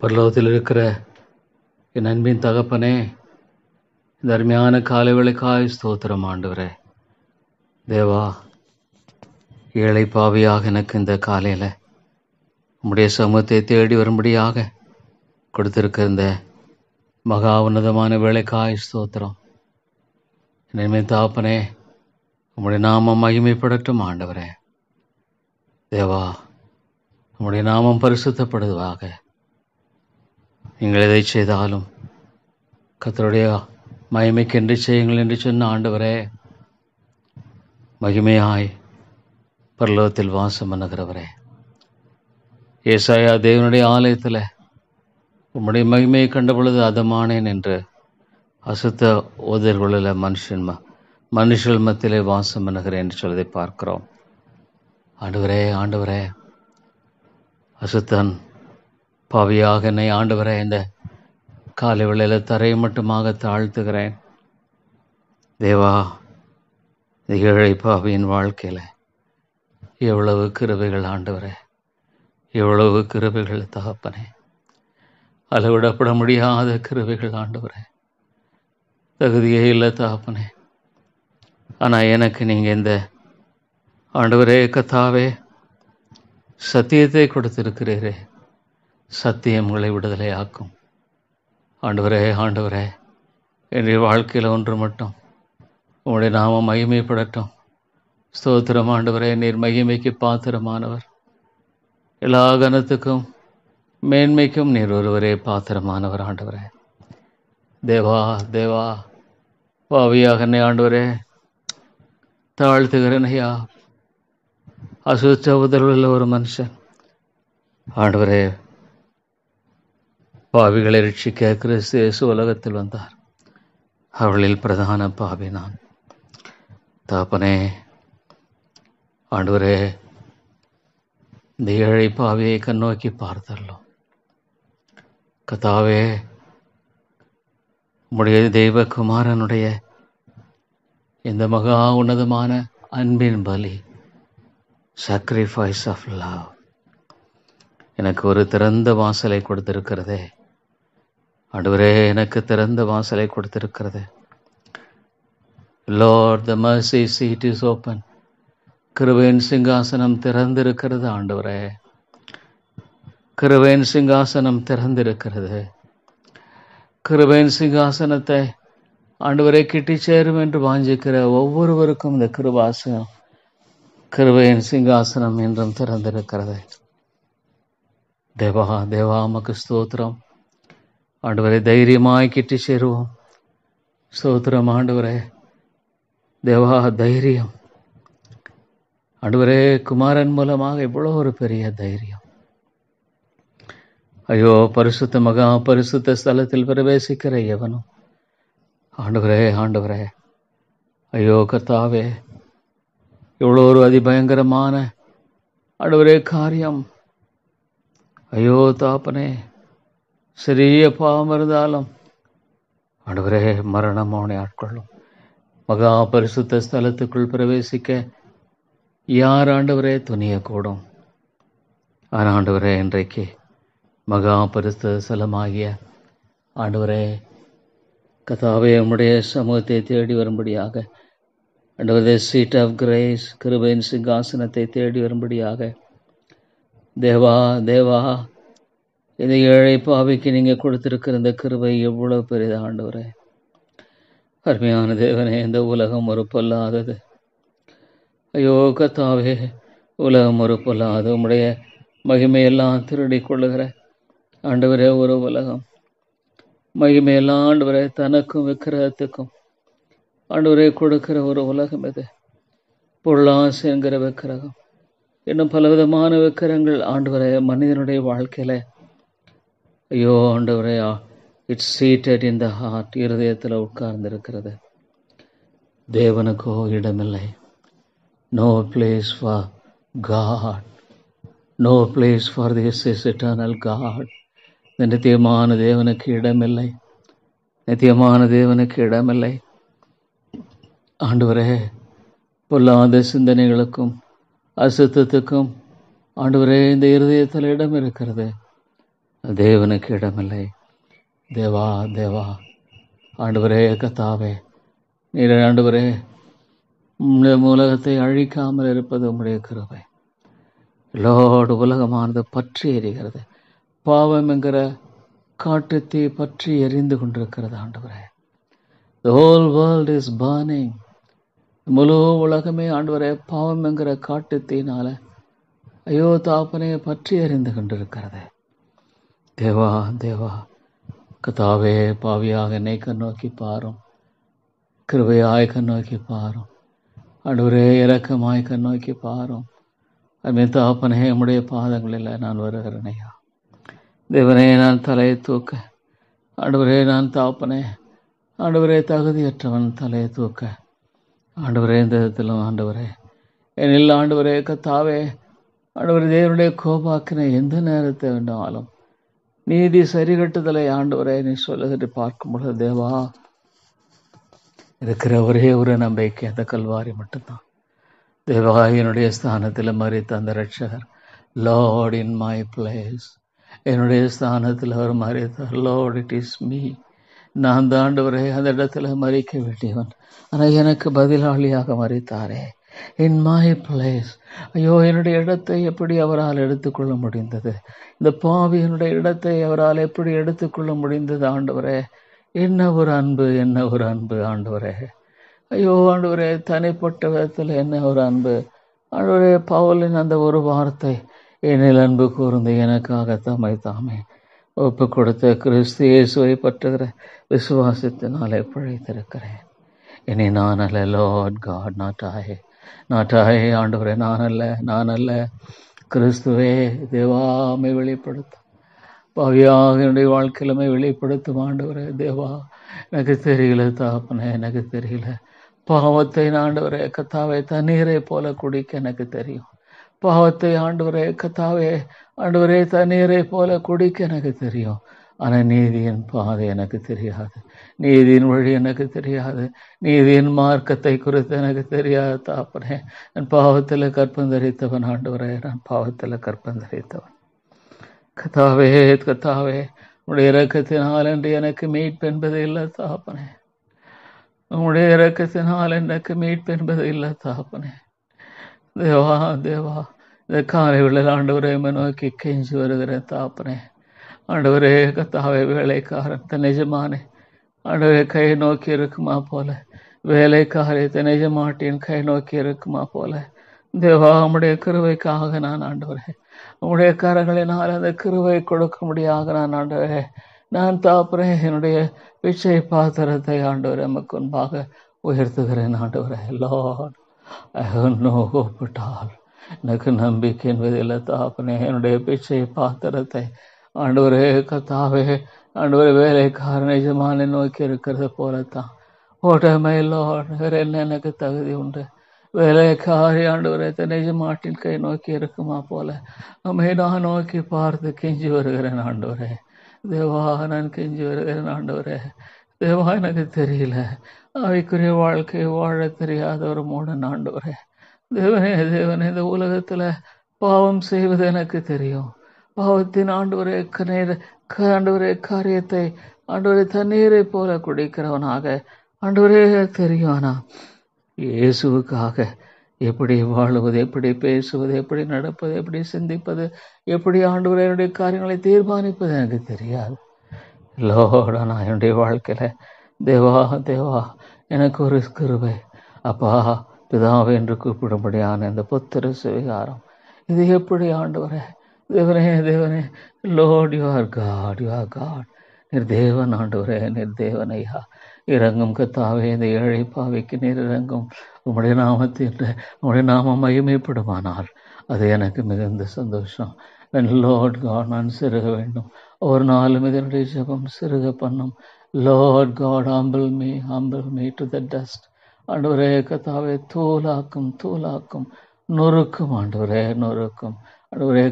பரலோகத்தில் இருக்கிற என் அன்பின் தகப்பனே, இந்த அருமையான காலை வேளைக்காய் ஸ்தோத்திரம் ஆண்டவரே. தேவா, ஏழை பாவியாக எனக்கு இந்த காலையில் உம்முடைய சமூகத்தை தேடி வரும்படியாக கொடுத்திருக்க இந்த மகா உன்னதமான வேளைக்காய் ஸ்தோத்திரம். என் அன்பின் தகப்பனே, உம்முடைய நாமம் மகிமைப்படட்டும் ஆண்டவரே. தேவா, உம்முடைய நாமம் பரிசுத்தப்படுவதாக. நீங்கள் எதை செய்தாலும் கர்த்தருடைய மகிமைக்கென்று செய்யுங்கள் என்று சொன்ன ஆண்டவரே, மகிமையாய் பரலோகத்தில் வாசம் பண்ணுகிறவரே, ஏசாயா தேவனுடைய ஆலயத்தில் உம்முடைய மகிமையை கண்ட பொழுது அதமானேன் என்று அசுத்த ஓதல்களில் மனுஷர்கள் மத்தியிலே வாசம் பண்ணுகிறேன் என்று சொல்வதை பார்க்கிறோம். ஆண்டவரே, ஆண்டவரே, அசுத்தன் பாவியாக என்னை ஆண்டவரே இந்த காலை வேளையில் தரையை மட்டுமாக தாழ்த்துகிறேன். தேவா, இந்த ஏழை பாவியின் வாழ்க்கையில் எவ்வளவு கிருபைகள் ஆண்டவரே, எவ்வளவு கிருபைகள் தகப்பனே, அளவிடப்பட முடியாத கிருபைகள் ஆண்டவரே. தகுதியே இல்லை தகப்பனே. ஆனால் எனக்கு நீங்கள் இந்த ஆண்டவரே கத்தாவே சத்தியத்தை கொடுத்திருக்கிறீரே. சத்தியம் உங்களை விடுதலையாக்கும். ஆண்டவரே, ஆண்டவரே, என்னுடைய வாழ்க்கையில் ஒன்று மட்டும் உங்களுடைய நாமம் மகிமைப்படட்டும். ஸ்தோத்திரம் ஆண்டவரே. நீர் மகிமைக்கு பாத்திரமானவர். எல்லா கனத்துக்கும் மேன்மைக்கும் நீர் ஒருவரே பாத்திரமானவர் ஆண்டவரே. தேவா, தேவா, பாவியாக என்னை ஆண்டவரே தாழ்த்துகிறேன் ஐயா. அசுத்த உதல்வுள்ள ஒரு மனுஷன் ஆண்டவரே, பாவிகளை ரட்சிக்க கிறிஸ்து இயேசு உலகத்தில் வந்தார். அவளில் பிரதான பாவி நான். தகப்பனே, ஆண்டவரே, இந்த ஏழை பாவியை கண்ணோக்கி பார்த்தரலாம். கர்த்தாவே, உம்முடைய தெய்வகுமாரனுடைய இந்த மகா உன்னதமான அன்பின் பலி, sacrifice of love, எனக்கு ஒரு திறந்த வாசலை கொடுத்திருக்கிறதே. ஆண்டவரே, எனக்கு திறந்த வாசலை கொடுத்திருக்கிறது. Lord, the mercy seat is open. கிருபையின் சிங்காசனம் திறந்திருக்கிறது ஆண்டவரே. கிருபையின் சிங்காசனம் திறந்திருக்கிறது. கிருபையின் சிங்காசனத்தை ஆண்டவரை கிட்டி சேரும் என்று வாஞ்சிக்கிற ஒவ்வொருவருக்கும் இந்த கிருபையின் சிங்காசனம் என்றும் திறந்திருக்கிறது. தேவா, தேவா, உமக்கு ஸ்தோத்திரம் ஆண்டவரை. தைரியமாய் கிட்டி சேருவோம். ஸ்தோத்திரம் ஆண்டவரே. தேவா, தைரியம் ஆண்டவரே. குமாரன் மூலமாக இவ்வளோ ஒரு பெரிய தைரியம். ஐயோ, பரிசுத்த மகா பரிசுத்த ஸ்தலத்தில் பிரவேசிக்கிற எவனும் ஆண்டவரே, ஆண்டவரே, ஐயோ கர்த்தாவே, இவ்வளோ ஒரு அதிபயங்கரமான ஆண்டவரே காரியம். ஐயோ தாப்பனே, சிறிய பாவம் இருந்தாலும் ஆண்டவரே மரணம் அவனை ஆட்கொள்ளும். மகா பரிசுத்த ஸ்தலத்துக்குள் பிரவேசிக்க யார் ஆண்டவரே துணியக்கூடும்? ஆனால் ஆண்டவரே, இன்றைக்கு மகா பரிசுத்த ஸ்தலமாகிய ஆண்டவரே கர்த்தாவே, உம்முடைய சமூகத்தை தேடி வரும்படியாக ஆண்டவரே, சீட் ஆஃப் கிரேஸ், கிருபையின் சிங்காசனத்தை தேடி வரும்படியாக தேவா, தேவா, இந்த ஏழை பாவிக்கு நீங்கள் கொடுத்திருக்கிற இந்த கிருபை எவ்வளோ பெரியது ஆண்டவரே. அருமையான தேவனே, இந்த உலகம் ஒரு பொல்லாதது. ஐயோ கர்த்தாவே, உலகம் ஒரு பொல்லாது. உம்முடைய மகிமையெல்லாம் திருடி கொள்ளுகிற ஆண்டவரே ஒரு உலகம். மகிமையெல்லாம் ஆண்டவரே தனக்கும் விக்கிரகத்துக்கும் ஆண்டவரே கொடுக்கிற ஒரு உலகம் இது. பொருளாசை என்கிற விக்கிரகம், இன்னும் பலவிதமான விக்கிரங்கள் ஆண்டவரே மனிதனுடைய வாழ்க்கையில் ஐயோ ஆண்டவரே, it's seated in the heart, இருதயத்தில் உட்கார்ந்திருக்கிறது. தேவனுக்கோ இடமில்லை. No place for God, no place for this is eternal God. இந்த நித்தியமான தேவனுக்கு இடமில்லை. நித்தியமான தேவனுக்கு இடமில்லை ஆண்டவரே. பொல்லாத சிந்தனைகளுக்கும் அசுத்தத்துக்கும் ஆண்டவரே இந்த இருதயத்தில் இடம் இருக்கிறது. தேவனுக்கு இடமில்லை. தேவா தேவா ஆண்டவரே கத்தாவே, நீர் ஆண்டவரே உலகத்தை அழிக்காமல் இருப்பது உம்முடைய கிருபை. லோடு உலகமானது பற்றி எரிகிறது. பாவம் என்கிற காட்டுத்தீ பற்றி எரிந்து கொண்டிருக்கிறது ஆண்டவரே. The whole world is burning. முழு உலகமே ஆண்டவரே பாவம் என்கிற காட்டுத்தீனால ஐயோ தாப்பனே பற்றி எரிந்து கொண்டிருக்கிறது. தேவா தேவா கத்தாவே, பாவியாக என்னை கண்ணோக்கி பாரும், கிருபையாய் கண்ணோக்கி பாரும் ஆண்டவரே, இரக்கமாய் கண்ணோக்கி பாரும். அதுமே தாப்பனே, உம்முடைய பாதங்களில் நான் வருகிறேனையா. தேவனே, நான் தலையை தூக்க ஆண்டவரே, நான் தாப்பனே ஆண்டவரே தகுதியற்றவன் தலையை தூக்க ஆண்டவரே இந்த விதத்திலும் ஆண்டவரே என்னில் ஆண்டவரே கத்தாவே ஆண்டவரே தேவனுடைய கோபாக்கினை எந்த நேரத்தை வேண்டாலும் நீதி சரிகட்டுதலை ஆண்டவரே நீ சொல்லுகிட்டு பார்க்கும் பொழுது தேவா இருக்கிற ஒரே ஒரு நம்பிக்கை அந்த கல்வாரி மட்டும்தான். தேவா, என்னுடைய ஸ்தானத்தில் மரித்த அந்த ரட்சகர், லார்ட் இன் மை பிளேஸ், என்னுடைய ஸ்தானத்தில் அவர் மரித்தார். Lord it is me. நான் தான் ஆண்டவரே அந்த இடத்துல மறிக்க வேண்டியவன், ஆனால் எனக்கு பதிலாளியாக மறித்தாரே. In my place. ஐயோ, என்னுடைய இடத்தை எப்படி அவரால் எடுத்துக்கொள்ள முடிந்தது? இந்த பாவியினுடைய இடத்தை அவரால் எப்படி எடுத்துக்கொள்ள முடிந்தது? ஆண்டவரே, என்ன ஒரு அன்பு, என்ன ஒரு அன்பு ஆண்டவரே. ஐயோ ஆண்டவரே, தனிப்பட்ட விதத்தில் என்ன ஒரு அன்பு ஆண்டவரே. பவுலின் அந்த ஒரு வார்த்தை, என்னில் அன்பு கூர்ந்து எனக்காக தம்மை தாமே ஒப்பு கொடுத்த கிறிஸ்து இயேசுவை பற்றுகிற விசுவாசத்தினாலே பிழைத்திருக்கிறேன். இனி நான் அல்ல, லார்ட் காட், நாட் ஐ ஆண்டவரே, நான் அல்ல கிறிஸ்துவே தேவாமை வெளிப்படுத்தும். பாவியாக என்னுடைய வாழ்க்கையிலுமே வெளிப்படுத்தும் ஆண்டவரே. தேவா, எனக்கு தெரியல தாப்பனே, எனக்கு தெரியல. பாவத்தை ஆண்டவரே கத்தாவே தண்ணீரை போல குடிக்க எனக்கு தெரியும். பாவத்தை ஆண்டவரே கத்தாவே ஆண்டவரே தண்ணீரை போல குடிக்க எனக்கு தெரியும். ஆனால் நீதியின் பாதை எனக்கு தெரியாது, நீதியின் வழி எனக்கு தெரியாது, நீதியின் மார்க்கத்தை குறித்து எனக்கு தெரியாது தாப்பனே. நான் பாவத்தில் கற்பந்தரித்தவன் ஆண்டவரே, நான் பாவத்தில் கற்பந்தரித்தவன். கத்தாவே கத்தாவே, உடைய இரக்கத்தினால் என்று எனக்கு மீட்பு என்பது இல்லை தாப்பனே. உடைய இரக்கத்தினால் எனக்கு மீட்பு என்பது இல்லை தாப்பனே. தேவா தேவா, இந்த காலை வேளையில் ஆண்டவரே நோக்கி கெஞ்சி வருகிறேன் தாப்பனே. ஆண்டவரே கத்தாவே, வேலைக்காரன் தன் எஜமானே ஆண்டவரே கை நோக்கி இருக்குமா போல, வேலைக்காரியத்தை நிஜமாட்டின் கை நோக்கி இருக்குமா போல தேவா, உம்முடைய கிருபைக்காக நான் ஆண்டவரே உம்முடைய கரங்களினால் அந்த கிருபை கொடுக்க முடியாக நான் ஆண்டவரே நான் தாப்பரே என்னுடைய பிச்சை பாத்திரத்தை ஆண்டவரே நமக்கு முன்பாக உயர்த்துகிறேன் ஆண்டவரே. Lord, I have no hope at all. எனக்கு நம்பிக்கை என்பதில்லை தாப்பனே. என்னுடைய பிச்சை பாத்திரத்தை ஆண்டவரே கத்தாவே ஆண்டவரே வேலைக்காரன் எஜமானை நோக்கி இருக்கிறது போலத்தான். ஓட்டமை லார்ட், வேற என்ன எனக்கு தகுதி உண்டு? வேலைக்காரி ஆண்டவரே தன் எஜமாட்டின் கை நோக்கி இருக்குமா போல நம்மை நான் நோக்கி பார்த்து கெஞ்சி வருகிறேன் ஆண்டவரே. தேவா, நான் கெஞ்சி வருகிறேன் ஆண்டவரே. தேவா, எனக்கு தெரியல, அவைக்குரிய வாழ்க்கையை வாழ தெரியாத ஒரு மூடன் ஆண்டவரே. தேவனே தேவனே, இந்த உலகத்துல பாவம் செய்வது எனக்கு தெரியும். பாவத்தின் ஆண்டவரே ஆண்டவரே காரியத்தை ஆண்டவரே தண்ணீரை போல குடிக்கிறவனாக ஆண்டவரே தெரியும். ஆனா இயேசுவுக்காக எப்படி வாழுவது, எப்படி பேசுவது, எப்படி நடப்பது, எப்படி சிந்திப்பது, எப்படி ஆண்டவரே என்னுடைய காரியங்களை தீர்மானிப்பது எனக்கு தெரியாது. லோட நான் என்னுடைய வாழ்க்கையில தேவா தேவா எனக்கு ஒரு கிருபை. அப்பா பிதாவை என்று கூப்பிடும்படியான இந்த புத்திர சுவிகாரம் இது எப்படி ஆண்டவரே? தேவனே தேவனே, Lord you are God, you are God. நீர் தேவன் ஆண்டவரே, நீர் தேவனையா. இறங்கும் கத்தாவே, இந்த ஏழை பாவிக்கு நீர் இறங்கும். உம்முடைய உம்முடைய நாமம் மகிமைப்படுமானால் அது எனக்கு மிகுந்த சந்தோஷம். லார்ட் காட், நான் சிறுக வேண்டும். ஒரு நாளும் இதனுடைய ஜெபம் சிறுக பண்ணும். Lord God, humble me to the dust. ஆண்டவரே கத்தாவே, தூளாக்கும் நொறுக்கும் ஆண்டவரே, நொறுக்கும் ஆண்டவரே.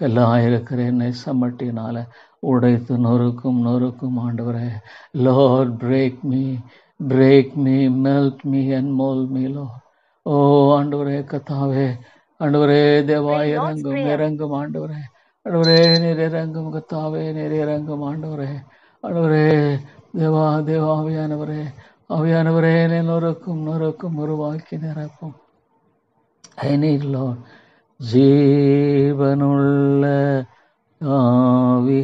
கல்லாயிருக்கிற என்னை சமட்டினால உடைத்து நொறுக்கும் ஆண்டவரே. Lord, break me, melt me and mold me, Lord. ஓ ஆண்டவரே கத்தாவே, ஆண்டவரே தேவா, இறங்கும் ஆண்டவரே. ஆண்டவரே நீர் இறங்கும் கத்தாவே, நீர் இறங்கும் ஆண்டவரே. ஆண்டவரே தேவா தேவா ஆவியானவரே, ஆவியானவரே என்னை நொறுக்கும் உருவாக்கி நிரப்பும். I need Lord ஜீவனுள்ள ஆவி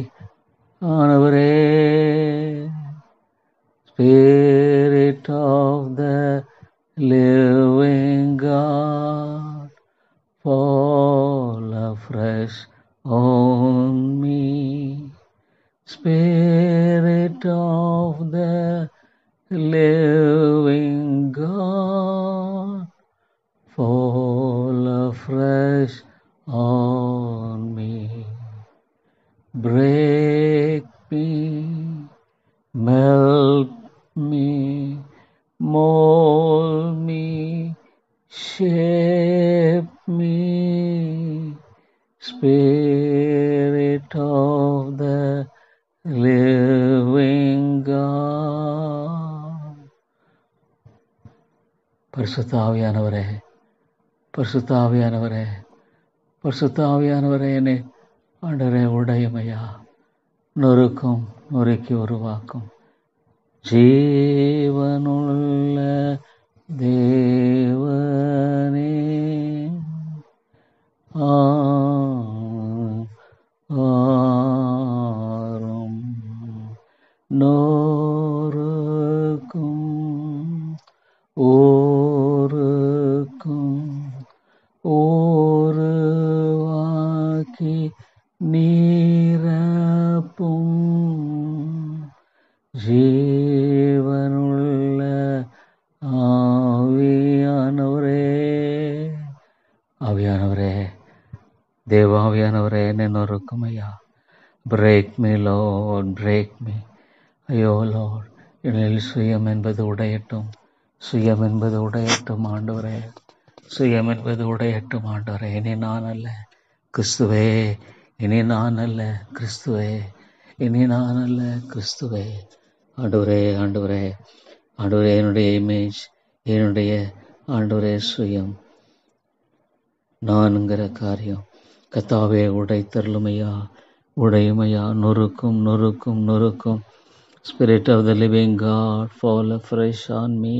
ஆனவரே, Spirit of the living God, fall afresh on me. Spirit of the living God, fall afresh on me. Break me, melt me, mold me, shape me. Spirit of the living God. பரிசுத்த ஆவியானவரே, பரிசுத்த ஆவியானவரே, பரிசுத்த ஆவியானவரே என்னை ஆண்டவரே உடையமையா நொறுக்கி உருவாக்கும். ஜீவனுள்ள தேவனே, ஆரும் நோருக்கும் ஊருக்கும் உருவாக்கி நீரப்பும். ஜீவனுள்ள ஆவியானவரே, ஆவியானவரே தேவாவியானவரே என்னை நொறுக்கும் ஐயா. Break me Lord, break me. ஐயோ லார்ட், என்னில் சுயம் என்பது உடையட்டும், சுயம் என்பது உடையட்டும் ஆண்டவரே, சுயம் என்பது உடையட்டும் ஆண்டவரே. இனி நான் அல்ல கிறிஸ்துவே, இனி நான் அல்ல கிறிஸ்துவே, இனி நான் அல்ல கிறிஸ்துவே. ஆண்டவரே ஆண்டவரே ஆண்டவரே, என்னுடைய இமேஜ், என்னுடைய ஆண்டவரே சுயம், நான்கிற காரியம் கத்தாவே உடைத்தருளுமையா, உடையுமையா, நொறுக்கும். Spirit of the living God, fall afresh on me,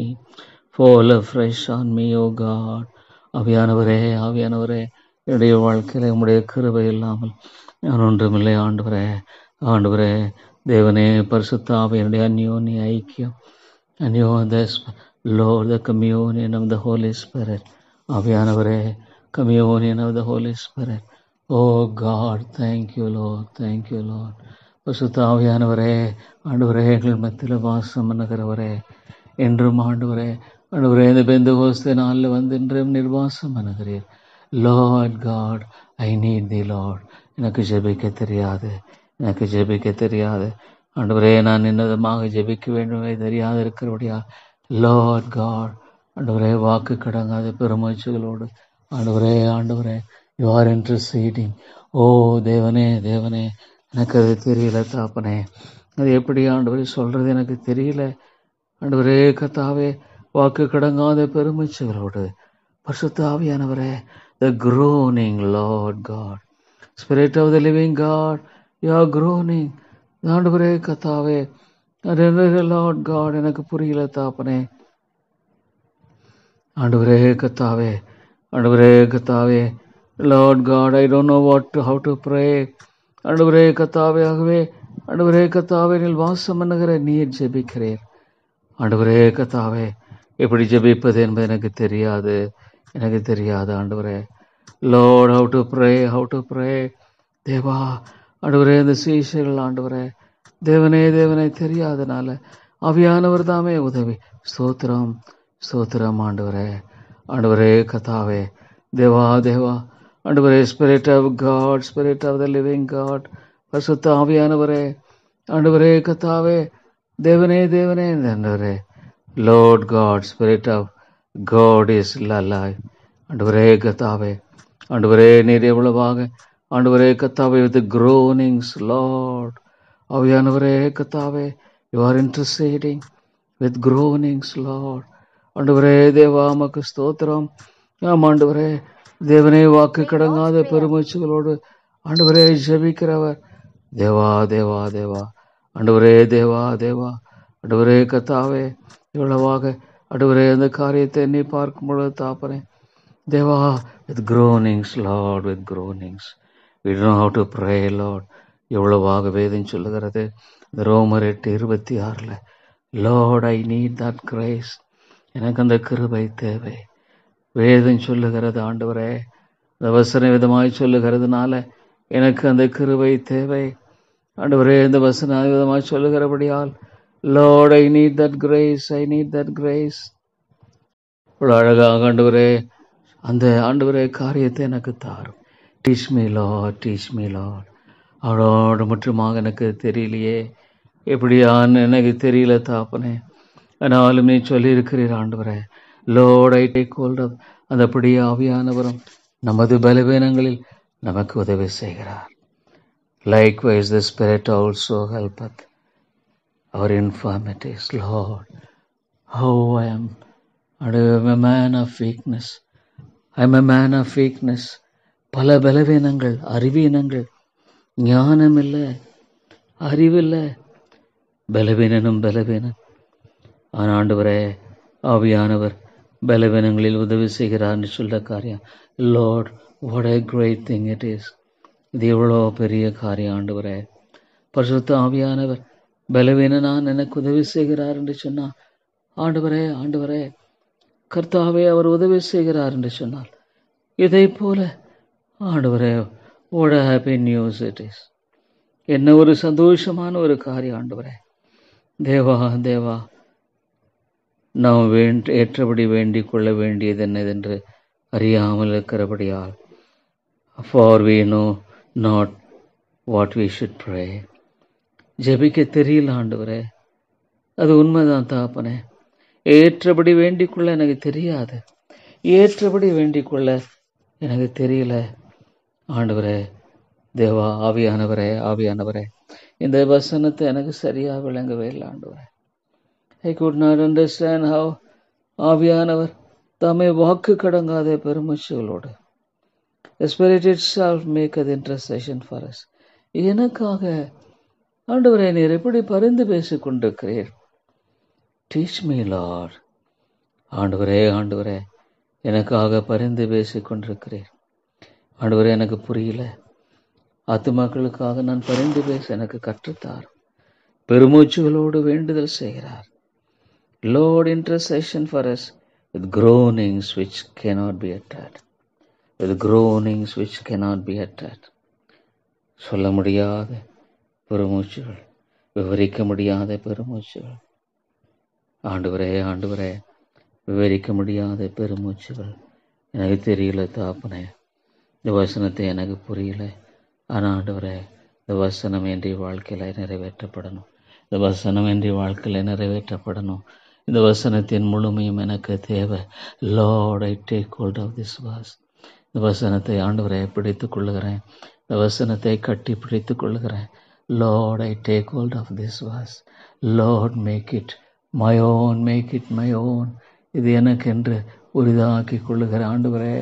fall afresh on me, O God. ஆவியானவரே, ஆவியானவரே, என்னுடைய வாழ்க்கையில உம்முடைய கிருபை இல்லாமல் நான் ஒன்றுமில்லை ஆண்டவரே. ஆண்டவரே தேவனே, பரிசுத்த ஆவியினுடைய அந்யோன்ய ஐக்கியம், Lord, the communion of the Holy Spirit. ஆவியானவரே, communion of the Holy Spirit. Oh God, thank you Lord, thank you Lord. பரிசுத்த ஆவியானவரே, ஆண்டவரே எங்கள் மத்தியில் வாசம் பண்ணுகிறவரே, என்றும் ஆண்டவரே, ஆண்டவரே இந்த பெந்தெகோஸ்தே நாளில் வந்து இன்றும் நிர்வாசம் பண்ணுகிறீர். Lord God, I need thee Lord. எனக்கு ஜெபிக்க தெரியாது, எனக்கு ஜெபிக்க தெரியாது ஆண்டவரே, நான் என்னதமாக ஜெபிக்க வேண்டுமே தெரியாது இருக்கிறபடியா Lord God, ஆண்டவரே வாக்கு கடங்காத பெருமூச்சுகளோடு ஆண்டவரே, ஆண்டவரே you are interceding. ஓ தேவனே, தேவனே, எனக்கு அது தெரியல தாப்பனே, அது எப்படி ஆண்டவரே சொல்றது எனக்கு தெரியல ஆண்டவரே. கத்தாவே வாக்கு கடங்காத பெருமூச்சுகளோடு பரிசுத்த ஆவியானவரே, the groaning Lord God, Spirit of the living God, you are groaning. ஆண்டவரே கத்தாவே, Lord God, எனக்கு புரியல தாப்பனே. ஆண்டவரே கத்தாவே, ஆண்டவரே கத்தாவே, Lord God, I don't know how to pray. ஆண்டவரே கத்தாவே, ஆகவே ஆண்டவரே கத்தாவே நீர் வாசம் பண்ணுகிற நீர் ஜெபிக்கிறீர். ஆண்டவரே கத்தாவே, எப்படி ஜெபிப்பது என்பது எனக்கு தெரியாது, எனக்கு தெரியாது ஆண்டவரே. Lord, how to pray. தேவா ஆண்டவரே, இந்த சீஷர்கள் ஆண்டவரே, தேவனே தேவனே தெரியாதனால ஆவியானவர் தாமே உதவி. ஸ்தோத்திரம் ஸ்தோத்திரம் ஆண்டவரே, ஆண்டவரே கத்தாவே, தேவா தேவா ஆண்டவரே, Spirit of God, Spirit of the living God, பரிசுத்த ஆவியானவரே, ஆண்டவரே கத்தாவே, தேவனே தேவனே ஆண்டவரே, Lord God, Spirit of God is alive. ஆண்டவரே கத்தாவே, ஆண்டவரே நீர் எவ்வளவாக ஆண்டவரே கத்தாவே with groanings Lord, ஆவியானவரே கத்தாவே, you are interceding with groanings Lord. ஆண்டவரே தேவா உமக்கு ஸ்தோத்திரம். ஆம் ஆண்டவரே, தேவனே வாக்கு கடங்காத பெருமூச்சுகளோடு ஆண்டவரே ஜெபிக்கிறவர் தேவா தேவா தேவா, ஆண்டவரே தேவா தேவா, ஆண்டவரே கர்த்தாவே, இவ்வளவாக ஆண்டவரே அந்த காரியத்தை நீ பார்க்கும் பொழுது தாப்பனே தேவா, with groanings Lord, with groanings we don't know how to pray Lord. எவ்வளவாக வேதம் சொல்லுகிறது இந்த ரோமர் 8:26 Lord, I need that grace. எனக்கு அந்த கிருபை தேவை. வேதம் சொல்லுகிறது ஆண்டவரே, இந்த வசன விதமாய் சொல்லுகிறதுனால எனக்கு அந்த கிருபை தேவை ஆண்டவரே. இந்த வசன விதமாய் சொல்லுகிறபடியால் Lord, I need that grace, I need that grace. இவ்வளோ அழகாக ஆண்டவரே அந்த ஆண்டவரே காரியத்தை எனக்கு தாரும். Teach me Lord, teach me Lord. அவளோட முற்றுமாக எனக்கு தெரியலையே, எப்படியான்னு எனக்கு தெரியல தாப்பனே. ஆனாலும் நீ சொல்லியிருக்கிறீர் ஆண்டவரே, Lord, I take hold of அந்த அப்படியே ஆவியானவரும் நமது பலவீனங்களில் நமக்கு உதவி செய்கிறார். Likewise the Spirit also helpeth our infirmities. Lord, how I am a man of weakness. I am a man of weakness. பல பலவீனங்கள், அறிவீனங்கள், ஞானம் இல்லை, அறிவில்லை, பலவீனனும் பலவீனன். ஆனால் ஆண்டவரே ஆவியானவர் பலவீனங்களில் உதவி செய்கிறார்னு சொல்ல காரியம். Lord, what a great thing it is. இது எவ்வளோ பெரிய காரியம் ஆண்டவரே. பரிசுத்த ஆவியானவர் பலவீனனான் எனக்கு உதவி செய்கிறார் என்று சொன்னார். ஆண்டவரே ஆண்டவரே கர்த்தாவே அவர் உதவி செய்கிறார் என்று சொன்னார். இதை போல ஆண்டவரே, what a happy news it is. என்ன ஒரு சந்தோஷமான ஒரு காரியம் ஆண்டவரே. தேவா தேவா, நாம் ஏற்றபடி வேண்டிக் கொள்ள வேண்டியது என்னதென்று அறியாமல் இருக்கிறபடியால், for we know not what we should pray. ஜெபிக்க தெரியல ஆண்டவரே, அது உண்மைதான் தாப்பனே. ஏற்றபடி வேண்டிக் கொள்ள எனக்கு தெரியாது, ஏற்றபடி வேண்டிக் கொள்ள எனக்கு தெரியல ஆண்டவரே. தேவா ஆவியானவரே, ஆவியானவரே, இந்த வசனத்தை எனக்கு சரியாக விளங்கவே இல்லை ஆண்டவரே. I could not understand how ஆவியானவர் தம்மை வாக்கு கடங்காத பெருமூச்சுகளோடு the Spirit itself maketh intercession for us. எனக்காக ஆண்டவரே நீர் எப்படி பரிந்து பேசிக் கொண்டிருக்கிறீர். Teach me Lord. ஆண்டவரே ஆண்டவரே எனக்காக பரிந்து பேசிக் கொண்டிருக்கிறீர் ஆண்டவரே. எனக்கு புரியல, ஆத்துமாக்களுக்காக நான் பரிந்து பேச எனக்கு கற்றுத்தார். பெருமூச்சுகளோடு வேண்டுதல் செய்கிறார். Lord, intercession for us with groanings which cannot be uttered. With groanings which cannot be uttered. சொல்ல முடியாத பெருமூச்சுகள், விவரிக்க முடியாத பெருமூச்சுகள் ஆண்டவரே ஆண்டவரே, விவரிக்க முடியாத பெருமூச்சுகள். எனக்கு தெரியல தாப்பனே, இந்த வசனத்தை எனக்கு புரியல. ஆனால் ஆண்டவரே, இந்த வசனம் என்ற வாழ்க்கையில் நிறைவேற்றப்படணும், இந்த வசனம் என்ற வாழ்க்கையில் நிறைவேற்றப்படணும். இந்த வசனத்தின் முழுமையும் எனக்கு தேவை. Lord, I take hold of this verse. இந்த வசனத்தை ஆண்டவரை பிடித்துக் கொள்ளுகிறேன், இந்த வசனத்தை கட்டி பிடித்துக் கொள்ளுகிறேன். Lord, I take hold of this verse. Lord, make it my own, make it my own. இது எனக்கென்று உரிதாக்கி கொள்ளுகிறேன் ஆண்டவரே,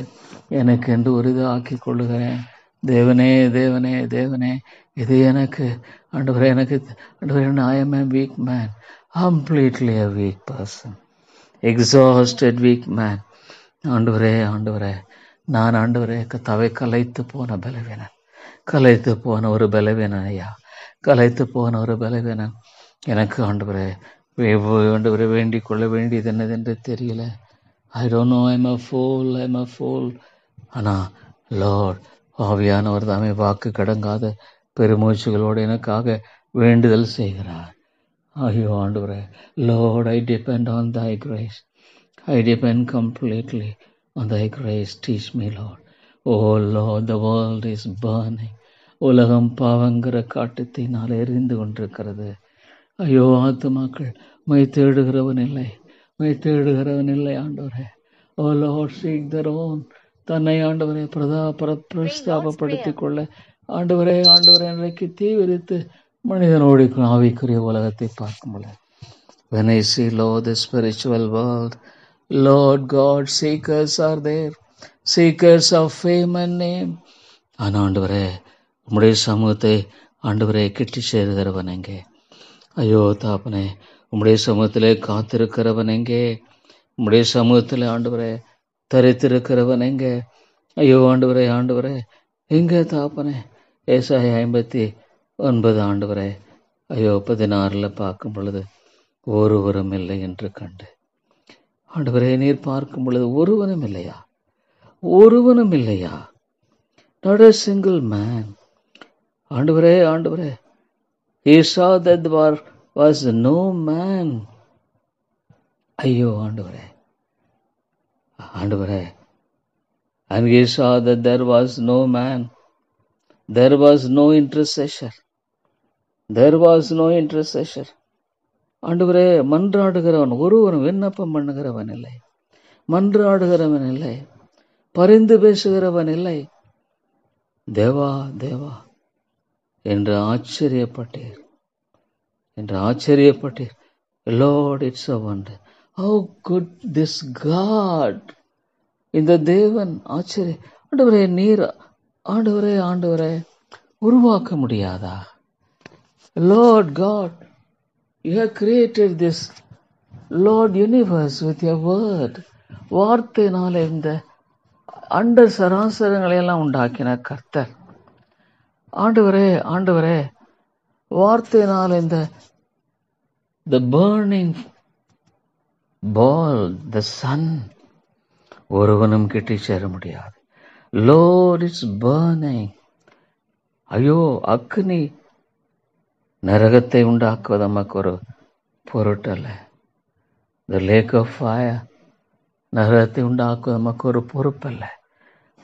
எனக்கென்று உரிதாக்கி கொள்ளுகிறேன். தேவனே தேவனே தேவனே, இது எனக்கு ஆண்டவரே, எனக்கு ஆண்டவரே, I am a weak man, completely a weak person, exhausted weak man. ஆண்டவரே ஆண்டவரே, நான் ஆண்டவரே கர்த்தாவே கலைத்து போன பலவீனன், கலைத்து போன ஒரு பலவீனன் ஐயா, கலைத்து போன ஒரு பலவீனன். எனக்கு ஆண்டவரே ஆண்டவரை வேண்டிக் கொள்ள வேண்டியது என்னதென்று தெரியல. I don't know, I'm a fool, I'm a fool. ஆனால் லார்ட் ஆவியானவர் தாமே வாக்கு கடங்காத பெருமூச்சுகளோடு எனக்காக வேண்டுதல் செய்கிறார். ஐயோ ஆண்டவரே, Lord, I depend on thy grace. I depend completely on thy grace. Teach me, Lord. Oh Lord, the world is burning. உலகம் பாவங்கிற காட்டுத்தினால் எரிந்து கொண்டிருக்கிறது. ஐயோ ஆத்துமாக்கள் மை தேடுகிறவன் இல்லை, மை தேடுகிறவன் இல்லை ஆண்டவரே. ஓ லார்ட், சீக் their own. தன்னை ஆண்டவரே பிரஸ்தாபப்படுத்திக் கொள்ள ஆண்டவரே ஆண்டவரே இன்றைக்கு தீவிரித்து மனிதனோடு ஆவிக்குரிய உலகத்தை பார்க்கும்போது, when I see Lord the spiritual world, Lord God, seekers are there, seekers of fame and name. ஆண்டவரே உம்முடைய சமூகத்தை ஆண்டவரை கிட்டி சேருகிறவன் எங்கே? ஐயோ தாப்பனே, உம்முடைய சமூகத்திலே காத்திருக்கிறவன் எங்கே? உம்முடைய சமூகத்தில் ஆண்டவரே தரித்திருக்கிறவன் எங்கே? ஐயோ ஆண்டவரே, ஆண்டவரே எங்கே தாப்பனே? ஏசாயா 59 ஆண்டவரே, ஐயோ 16 பார்க்கும் பொழுது ஒருவரும் இல்லை என்று கண்டு. ஆண்டவரே, நீர் பார்க்கும் பொழுது ஒருவனும் இல்லையா? ஒருவனும் இல்லையா? not a single man. ஆண்டவரே, ஆண்டவரே, he saw that there was no man. ஐயோ ஆண்டவரே, ஆண்டவரே, and he saw that there was no man. There was no intercessor. There was no intercessor. ஆண்டவரே, மன்றாடுகிறவன் ஒருவன், விண்ணப்பம் பண்ணுகிறவன் இல்லை, மன்றாடுகிறவன் இல்லை, பரிந்து பேசுகிறவன் இல்லை. தேவா தேவா என்று ஆச்சரியப்பட்டீர், என்று ஆச்சரியப்பட்டீர். Lord, it's a wonder. How good this God. இந்த தேவன் ஆச்சரிய. ஆண்டவரே, நீர் ஆண்டவரே, ஆண்டவரே உருவாக்க முடியாதா? Lord God, you have created this Lord universe with your word. வார்த்தையினால இந்த அண்ட சராசரங்களை எல்லாம் உண்டாக்கின கர்த்தர். ஆண்டவரே, ஆண்டவரே வார்த்தையினால இந்த the burning ball, the sun, ஒருவனும் கிட்டி சேர முடியாது. Lord, it's burning. ஐயோ, அக்னி நரகத்தை உண்டாக்குவது நமக்கு ஒரு பொருட்டல்ல. The lake of fire, நரகத்தை உண்டாக்குவது நமக்கு ஒரு பொறுப்பல்ல.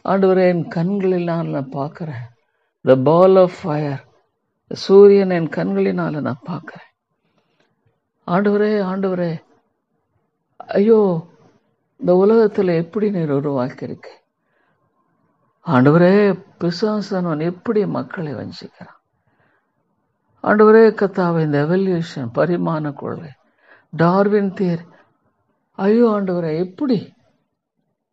ஆண்டவரே, என் கண்களினால் நான் பார்க்கிறேன். The ball of fire, சூரியன் என் கண்களினால நான் பார்க்கிறேன். ஆண்டவரே, ஆண்டவரே, ஐயோ, இந்த உலகத்துல எப்படி நீர் உருவாக்கியிருக்க? ஆண்டவரே, பிசாசனவன் எப்படி மக்களை வஞ்சிக்கிறான்? ஆண்டவரே கர்த்தாவே, இந்த எவல்யூஷன், பரிமாண கொள்கை, டார்வின் தியரி, ஐயோ ஆண்டவரே, எப்படி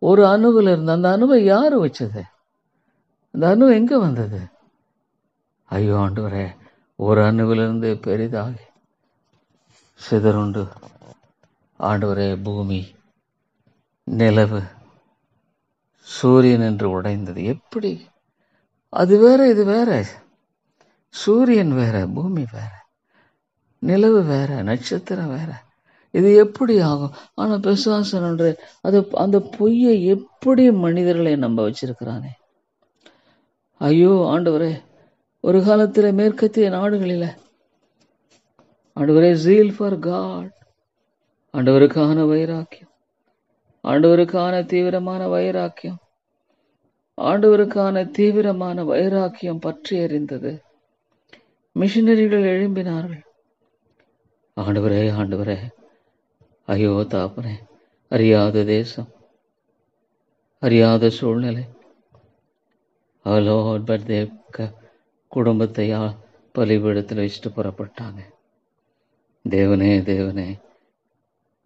ஒரு அணுவில் இருந்து அந்த அணுவை யாரு வச்சது? அந்த அணு எங்க வந்தது? ஐயோ ஆண்டவரே, ஒரு அணுவிலிருந்து பெரிதாகி சிதறுண்டு ஆண்டவரே பூமி, நிலவு, சூரியன் என்று உடைந்தது. எப்படி? அது வேற, இது வேற. சூரியன் வேற, பூமி வேற, நிலவு வேற, நட்சத்திரம் வேற. இது எப்படி ஆகும்? ஆனா பிசாசன் என்று அது அந்த பொய்யை எப்படி மனிதர்களை நம்ப வச்சிருக்கிறானே. ஐயோ ஆண்டவரே, ஒரு காலத்துல மேற்கத்திய நாடுகளில ஆண்டவரே ஜீல் ஃபார் காட், ஆண்டவருக்கான வைராக்கியம், ஆண்டவருக்கான தீவிரமான வைராக்கியம், ஆண்டவருக்கான தீவிரமான வைராக்கியம் பற்றி எறிந்தது. மிஷினரிகள் எழும்பினார்கள். ஆண்டவரே, ஆண்டவரே, ஐயோ தாப்பனே, அறியாத தேசம், அறியாத சூழ்நிலை. Lord, but they குடும்பத்தை பலிபீடத்தில் வச்சுட்டு புறப்பட்டாங்க. தேவனே, தேவனே,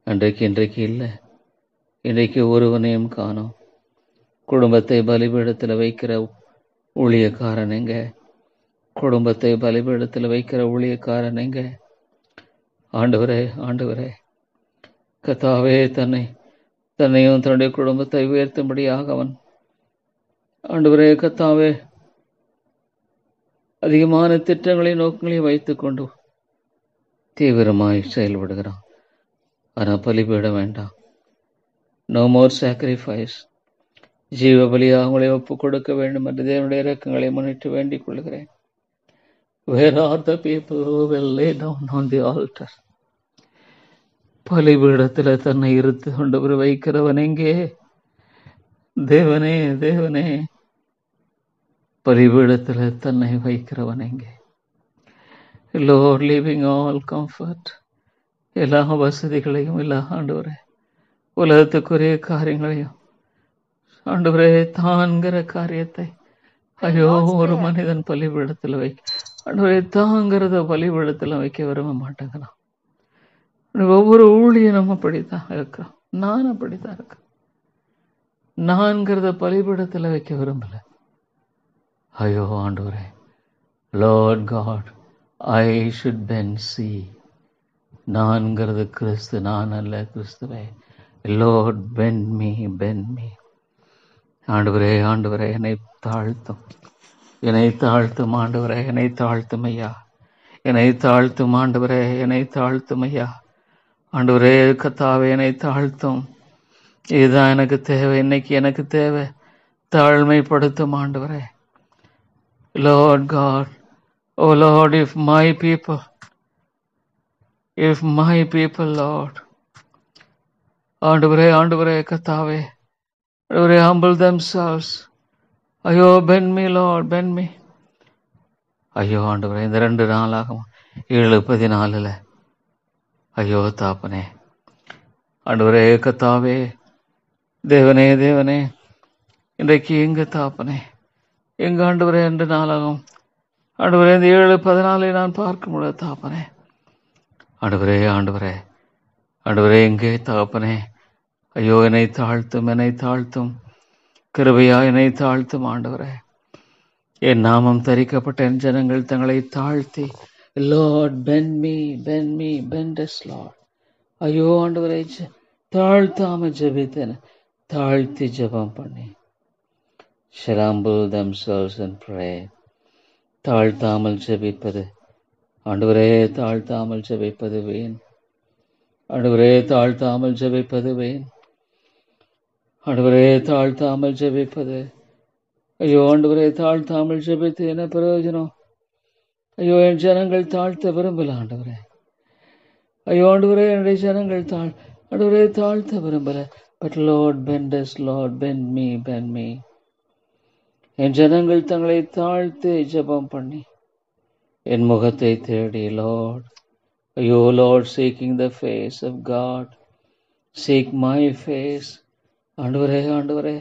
இன்றைக்கு இல்லை, இன்றைக்கு ஒருவனையும் காணோம். குடும்பத்தை பலிபீடத்தில் வைக்கிற ஊழியக்காரன் எங்க? குடும்பத்தை பலிபீடத்தில் வைக்கிற ஊழியக்காரன் எங்க? ஆண்டவரே, ஆண்டவரே, கர்த்தாவே, தன்னையும் தன்னுடைய குடும்பத்தை உயர்த்தும்படியாக அவன் ஆண்டவரே கர்த்தாவே அதிகமான திட்டங்களையும் நோக்கங்களையும் வைத்துக் கொண்டு தீவிரமாய் செயல்படுகிறான். ஆனா பலிபீடம் வேண்டாம். No more sacrifice. ஜீவ பலியாக அவங்களை ஒப்புக் கொடுக்க வேண்டும் என்று தேவனுடைய இரக்கங்களை முன்னிட்டு வேண்டிக் கொள்கிறேன். Where are the people who will lay down on the altar? பலிபீடத்தில் தன்னை இருத்து கொண்டு வைக்கிறவன் எங்கே? தேவனே, தேவனே, பலிபீடத்தில் தன்னை வைக்கிறவன் எங்கே? Lord, leaving all comfort, எல்லா வசதிகளையும், எல்லா ஆண்டவரே உலகத்துக்குரிய காரியங்களையும், ஆண்டவரே தான்கிற காரியத்தை, ஐயோ ஒரு மனிதன் பலிபீடத்தில் வைக்க, ஆண்டவரே தாங்கிறத பலிபீடத்தில் வைக்க விரும்ப மாட்டேங்கிறான். ஒவ்வொரு ஊழியனும் அப்படித்தான் இருக்கிறோம். நான் அப்படித்தான் இருக்கேன். நான்கிறத பலிபீடத்தில் வைக்க விரும்பல. ஐயோ ஆண்டவரே, Lord God, I should bend see. நான்கிறது கிறிஸ்து, நான் அல்ல கிறிஸ்துவே. Lord, bend me, bend me. ஆண்டவரே, ஆண்டவரே, என்னை தாழ்த்தும், என்னை தாழ்த்தும் ஆண்டவரே, என்னை தாழ்த்தும் ஐயா, என்னை தாழ்த்தும் ஆண்டவரே, என்னை தாழ்த்தும் ஐயா. ஆண்டவரே கர்த்தாவே, என்னை தாழ்த்தும். இதுதான் எனக்கு தேவை, இன்னைக்கு எனக்கு தேவை. தாழ்மைப்படுத்தும் ஆண்டவரே. Lord God, oh Lord, if my people, Lord, ஆண்டவரே, ஆண்டவரே கர்த்தாவே, ஆண்டவரே, humble themselves. ஐயோ, bend me Lord, bend me. ஐயோ ஆண்டவரே, இந்த 2 நாளாகும் 7:14 ஐயோ தாப்பனே, ஆண்டவரே கர்த்தாவே, தேவனே தேவனே, இன்றைக்கு எங்க தாப்பனே, எங்க ஆண்டவரே 2 நாளாகும் ஆண்டவரே, இந்த 7:14 நான் பார்க்க முடியாது தாப்பனே. ஆண்டவரே, ஆண்டவரே, ஆண்டவரே, எங்கே தகப்பனே, ஐயோ என்னை தாழ்த்தும், என்னை தாழ்த்தும், கிருபையா என்னை தாழ்த்தும் ஆண்டவரே. என் நாமம் தரிக்கப்பட்ட என் ஜனங்கள் தங்களை தாழ்த்தி, Lord bend me, bend me, bend us Lord. ஐயோ ஆண்டவரே, தாழ்த்தாம ஜெபித்தேன், தாழ்த்தி ஜெபம் பண்ணி. shall humble themselves and pray. தாழ்த்தாமல் ஜெபிப்பது ஆண்டவரே, தாழ்த்தாமல் ஜெபிப்பது வீண். ஆண்டவரே, தாழ்த்தாமல் ஜெபிப்பது வீண். ஆண்டவரே, தாழ்த்தாமல் ஜெபிப்பது, ஐயோ ஆண்டவரே, தாழ்த்தாமல் ஜெபித்து என்ன பிரயோஜனம்? ஐயோ, என் ஜனங்கள் தாழ்த்த விரும்பல ஆண்டவரே. ஐயோ ஆண்டவரே, என்னுடைய ஜனங்கள் ஆண்டவரே தாழ்த்த விரும்பல. But Lord bend us, Lord bend me, bend me. என் ஜனங்கள் தங்களை தாழ்த்து ஜெபம் பண்ணி என் முகத்தை தேடி, லார்ட், ஐயோ Lord, seeking the face of God, seek my face. ஆண்டவரே, ஆண்டவரே,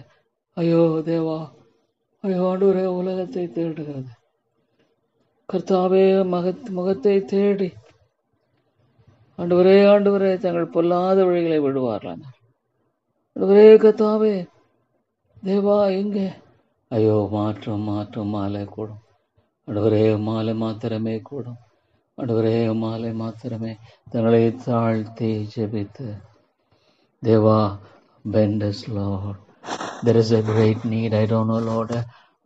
ஐயோ தேவா, ஐயோ ஆண்டவரே, உலகத்தை தேடுகிறது கர்த்தாவே, முகத்தை தேடி ஆண்டவரே, ஆண்டவரே, தங்கள் பொல்லாத வழிகளை விடுவார்களாம். ஆண்டவரே கர்த்தாவே, தேவா எங்கே? ஐயோ, மாற்றம் மாற்றம் மாலை கூடும் ஆண்டவரே, மாலை மாத்திரமே கூடும் ஆண்டவரே, மாலை மாத்திரமே. தங்களை தாழ்த்தி ஜெபித்து, தேவா bend us Lord. There is a great need. I don't know Lord, a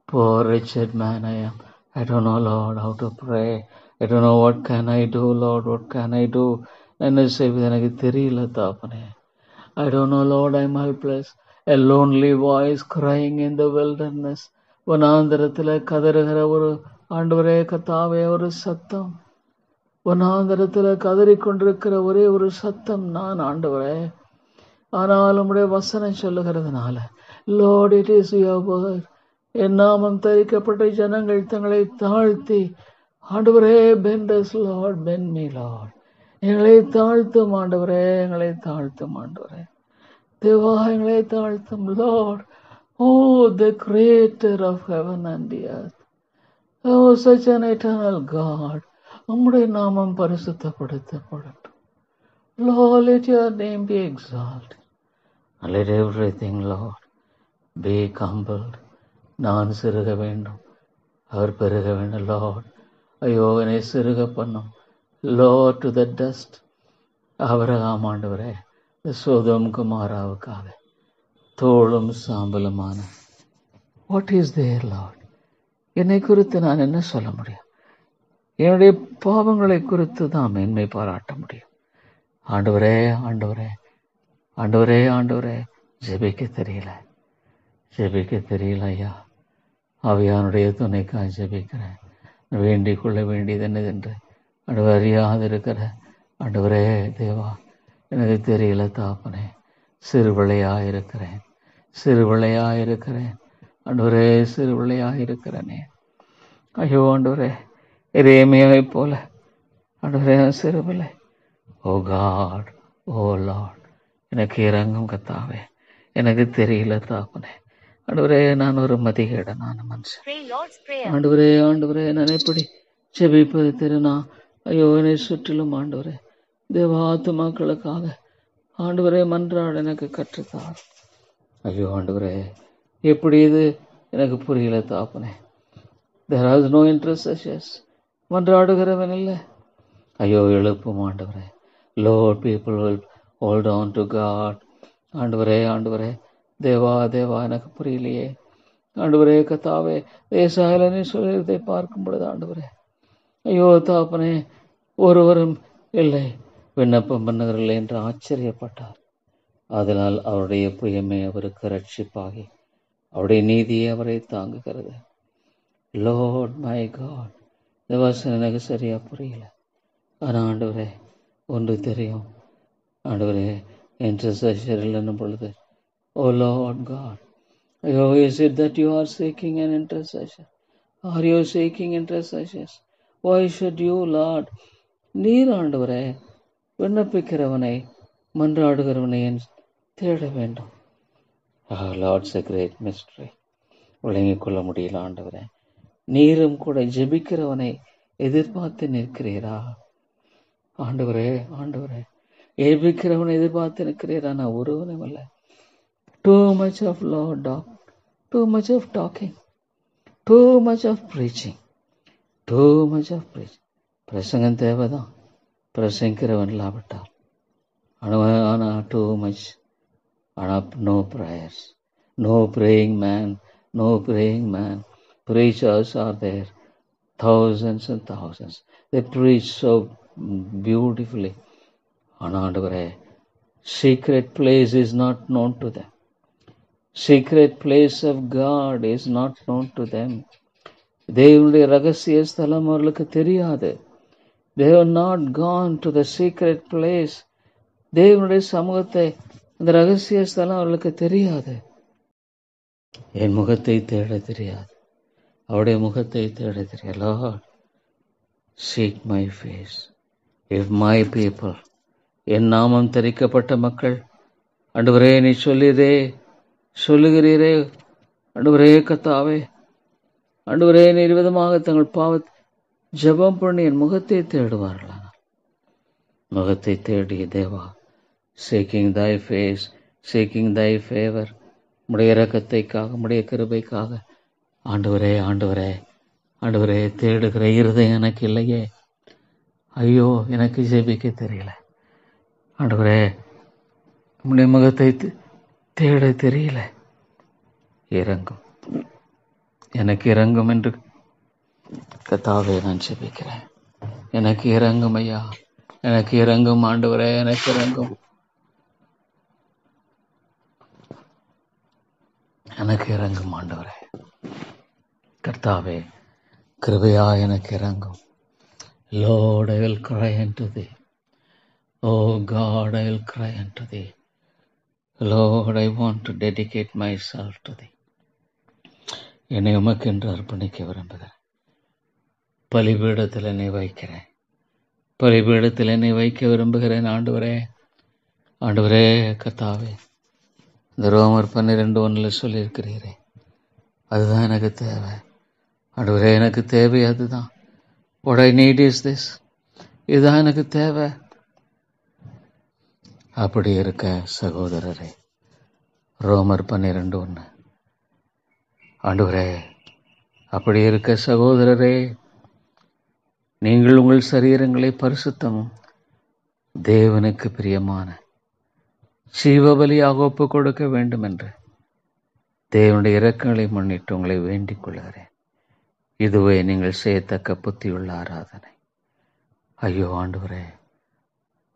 poor wretched man I am. I don't know Lord how to pray. I don't know what can I do Lord, what can I do. என்ன செய்வது எனக்கு தெரியல தாப்பனே. I don't know Lord, I am helpless. A lonely voice crying in the wilderness. வனாந்தரத்தில் கதறுகிற ஒரு ஆண்டவரே கர்த்தாவே, ஒரு சத்தம், வனாந்தரத்தில் கதறிக்கொண்டிருக்கிற ஒரே ஒரு சத்தம் நான் ஆண்டவரே. ஆனால் உம்முடைய வசனம் சொல்லுகிறதுனால, Lord, it is your word. என் நாமம் தரிக்கப்பட்ட ஜனங்கள் தங்களை தாழ்த்தி, ஆண்டவரே bend us Lord, bend me Lord. எங்களை தாழ்த்தும் ஆண்டவரே, எங்களை தாழ்த்தும் ஆண்டவரே, தேவா எங்களை தாழ்த்தும் Lord. Oh, the creator of heaven and the earth. Oh, such an eternal God. உம்முடைய நாமம் பரிசுத்தப்படுத்தப்படட்டும். Lord, let your name be exalted. And let everything, Lord, be humbled. நான் சிறுக வேண்டும், அவர் பெருக வேண்டும். Lord, ஐயோ என்னை சிறுக பண்ணும். Lord, to the dust. Abraham ஆண்டவரே, சோதோம் குமாராவுக்காக தோளும் சாம்பலுமான, வாட் இஸ் தேர் லார்ட்? என்னை குறித்து நான் என்ன சொல்ல முடியும்? என்னுடைய பாவங்களை குறித்து தான் மேன்மை பாராட்ட முடியும். ஆண்டவரே, ஆண்டவரே, ஆண்டவரே, ஆண்டவரே, ஜெபிக்க தெரியல, ஜெபிக்க தெரியல ஐயா. ஆவியானுடைய துணைக்காக ஜெபிக்கிறேன். வேண்டிக் கொள்ள வேண்டியது என்னதென்று ஆண்டவர் அறியாது இருக்கிற ஆண்டவரே தேவா, எனக்கு தெரியல தாப்பனே. சிறுபிள்ளையாயிருக்கிறேன், சிறுபிள்ளையாயிருக்கிறேன் ஆண்டவரே, சிறுபிள்ளையாயிருக்கிறேனே. ஐயோ ஆண்டவரே, எரேமியாவை போல ஆண்டவரே சிறுபிள்ளை. ஓ காட், ஓ லார்ட், எனக்கு இறங்கும் கத்தாவே. எனக்கு தெரியல தாப்பனே. ஆண்டவரே, நான் ஒரு மதிகேடனான மனுஷன். ஆண்டவரே, ஆண்டவரே, நான் எப்படி செபிப்பது தெரியுமா? ஐயோ என்னை சுற்றிலும் ஆண்டவரே தேவ ஆத்துமாக்களுக்காக ஆண்டவரே மன்றாட எனக்கு கற்றுத்தார். ஐயோ ஆண்டவரே, எப்படி இது எனக்கு புரியல தாப்பனே. There is no intercessors. மன்றாடுகிறவன் இல்லை. ஐயோ எழுப்பும் ஆண்டவரே. Lord, people will hold on to God. ஆண்டவரே ஆண்டவரே, தேவா தேவா எனக்கு புரியலையே. ஆண்டவரே கத்தாவே, தேசாயலனே சொல்லியதை பார்க்கும் பொழுது ஆண்டவரே, ஐயோ தாப்பனே, ஒருவரும் இல்லை, விண்ணப்பம் பண்ணுகிறதில்லை என்று ஆச்சரியப்பட்டார். அதனால் அவருடைய புயமே அவருக்கு ரட்சிப்பாகி அவருடைய நீதியை அவரை தாங்குகிறது. Lord my God, இந்த வசனம் எனக்கு சரியா புரியல. ஆனால் ஆண்டவரே ஒன்று தெரியும். ஆண்டவரே இன்டர்செஷன் என்னும் பொழுது, ஓ லார்ட் காட், ஐயோ, is it that you are seeking an intercession? Are you seeking intercessions? Why should you, Lord? நீர் ஆண்டவரே விண்ணப்பிக்கிறவனை மன்றாடுகிறவனை தேட வேண்டும். Lord's a great mystery. விளங்கிக் கொள்ள முடியல ஆண்டவரே. நீரும் கூட ஜெபிக்கிறவனை எதிர்பார்த்து நிற்கிறீரா ஆண்டவரே? ஆண்டவரே, ஜெபிக்கிறவனை எதிர்பார்த்து நிற்கிறீரா? நான் ஒருவனும் இல்லை. Too much of Lord talk, too much of talking, too much of preaching, too much of preaching. பிரசங்கம் தேவைதான், பிரசங்கிக்கிறவன் இல்லாவிட்டால். ஆனால் too much, ஆனால் no prayers, no praying man, no praying man. Preachers are there, thousands and thousands. They preach so beautifully. ஆனால் ஆண்டவரே, secret place is not known to them. Secret place of God is not known to them. தேவனுடைய ரகசிய ஸ்தலம் அவர்களுக்கு தெரியாது. They have not gone to the secret place. தேவனுடைய சமூகத்தை, அந்த ரகசிய ஸ்தலம் அவர்களுக்கு தெரியாது. என் முகத்தை தேட தெரியாது, அவருடைய முகத்தை தேட தெரியாது. Lord, seek my face. If my people, என் நாமம் தரிக்கப்பட்ட மக்கள், ஆண்டவரே நீ சொல்லுகிறீரே ஆண்டவரே கத்தாவே, ஆண்டவரே நீர் விதமாக தங்கள் பாவத்தை ஜெபம் பண்ணி என் முகத்தை தேடுவார்களா? முகத்தை தேடிய தேவா, seeking thy face, seeking thy favor, உம்முடைய இரக்கத்தைக்காக, உம்முடைய கிருபைக்காக ஆண்டவரே ஆண்டவரே ஆண்டவரே தேடுகிற இருதயம் எனக்கு இல்லையே. ஐயோ, எனக்கு ஜெபிக்க தெரியல ஆண்டவரே, உம்முடைய முகத்தை தேட தெரியல. இறங்கும், எனக்கு இறங்கும் என்று கத்தாவே நான் ஜெபிக்கிறேன். எனக்கு இறங்கும் ஐயா, எனக்கு இறங்கும் ஆண்டவரே, எனக்கு இறங்கும், எனக்கு இறங்கும் ஆண்டவரே. கர்த்தாவே கிருபையா எனக்கு இறங்கும். Lord, I will cry unto thee. Oh God, I will cry unto thee. Lord, I want to dedicate myself to thee. என்னை உமக்கென்று அர்ப்பணிக்க விரும்புகிறேன். பலிபீடத்தில் என்னை வைக்கிறேன். பலிபீடத்தில் என்னை வைக்க விரும்புகிறேன் ஆண்டவரே. ஆண்டவரே கர்த்தாவே, இந்த ரோமர் 12:1 சொல்லியிருக்கிறீரே, அதுதான் எனக்கு தேவை ஆண்டவரே. எனக்கு தேவை அதுதான். What I need is this. இதுதான் எனக்கு தேவை. அப்படி இருக்க சகோதரரே, ரோமர் 12:1, ஆண்டவரே, அப்படி இருக்க சகோதரரே, நீங்கள் உங்கள் சரீரங்களை பரிசுத்தமும் தேவனுக்கு பிரியமான ஜீவபலியாக ஒப்புக் கொடுக்க வேண்டும் என்று தேவனுடைய இரக்கங்களை முன்னிட்டு உங்களை வேண்டிக் கொள்கிறேன். இதுவே நீங்கள் செய்யத்தக்க புத்தியுள்ள ஆராதனை. ஐயோ ஆண்டவரே,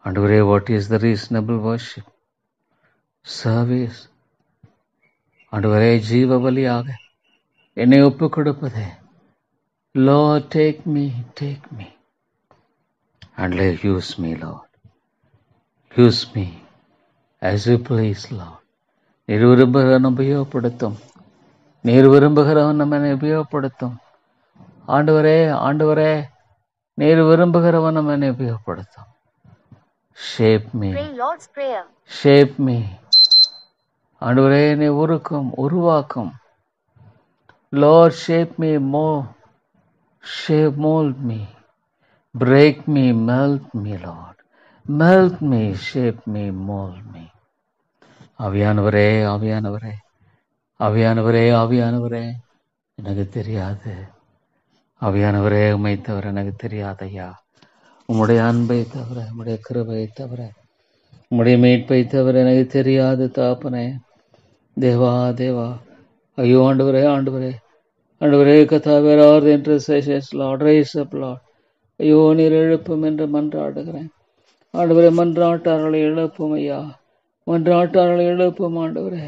ஆண்டவரே, what is the reasonable worship service? ஆண்டவரே, ஜீவபலியாக என்னை ஒப்புக் கொடுப்பதே. Lord, take me and use me, Lord. Use me as you please, Lord. நீர் விரும்புகிறவன் உபயோகப்படுத்தும், நீர் விரும்புகிறவன் நம்மை உபயோகப்படுத்தும். ஆண்டவரே ஆண்டவரே, நீர் விரும்புகிறவன் நம்மை உபயோகப்படுத்தும். Shape me. Pray Lord's prayer. Shape me. ஆண்டவரே, என்னை உருவாக்கும். Lord, shape me more. Shape, mold me. Break me, melt me, Lord. Melt me, shape me, mold me. ஆவியானவரே ஆவியானவரே ஆவியானவரே ஆவியானவரே, எனக்கு தெரியாது, ஆவியானவரே, உம்மை தவிர எனக்கு தெரியாதையா. உம்முடைய அன்பை தவிர, உம்முடைய கிருபையை தவிர, உம்முடைய மீட்பை தவிர எனக்கு தெரியாது தாப்பனே. தேவா தேவா, ஐயோ ஆண்டவரே ஆண்டவரே ஆண்டவரே, கர்த்தாவே, Lord, the intercessions, Lord, raise up, Lord. ஐயோ, நீர் எழுப்பும் என்று மன்றாடுகிறேன் ஆண்டவரே. மன்றாட்டார்களை எழுப்பும் ஐயா, மன்றாட்டார்களை எழுப்பும் ஆண்டவரே.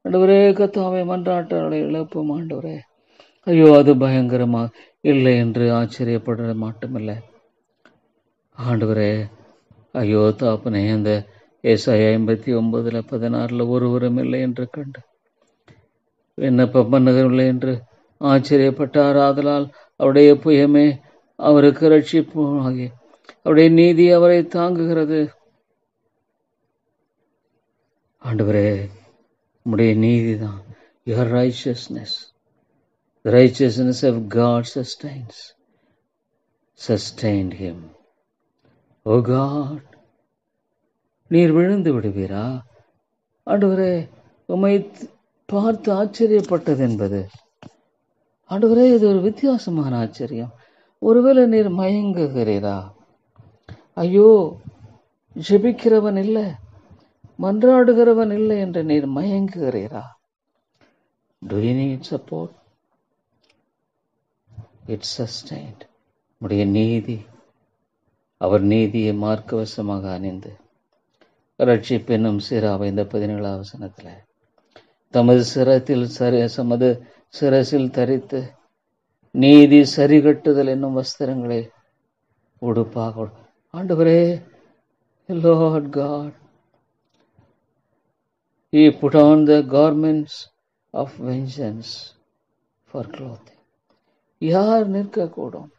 ஆண்டவரே கர்த்தாவே, மன்றாட்டார்களை எழுப்பும் ஆண்டவரே. ஐயோ, அது பயங்கரமா இல்லை என்று ஆச்சரியப்படுற மட்டுமில்லை ஆண்டவரே. ஐயோ தாப்பனே, அந்த ஏசாயா 59:16 ஒருவரும் இல்லை என்று கண்டு விண்ணப்பம் பண்ணுகவில்லை என்று ஆச்சரியப்பட்டார். ஆதலால் அவருடைய புயமே அவருக்கு ரட்சிப்பு ஆகி அவருடைய நீதி அவரை தாங்குகிறது. ஆண்டவரே, உம்முடைய நீதி தான், your righteousness, the righteousness of God sustained him. O God, நீர் விழுந்து விடுவீரா? ஆண்டவரே, உம்மை பார்த்து ஆச்சரியப்பட்டது என்பது ஆண்டவரே, இது ஒரு வித்தியாசமான ஆச்சரியம். ஒருவேளை நீர் மயங்குகிறீரா? ஐயோ, ஜெபிக்கிறவன் இல்லை, மன்றாடுகிறவன் இல்லை என்று நீர் மயங்குகிறீரா? Do you need support? It's sustained. உடைய நீதி, அவர் நீதியை மார்க்கவசமாக அணிந்து ரட்சிப்பென்னும் சிராவை இந்த 17ஆம் வசனத்துல தமது சிரசில் தரித்து நீதி சரிகட்டுதல் என்னும் வஸ்திரங்களை உடுப்பாக. ஆண்டவரே, Lord God, He put on the garments of vengeance for clothing. யார் நிற்கக்கூடும்?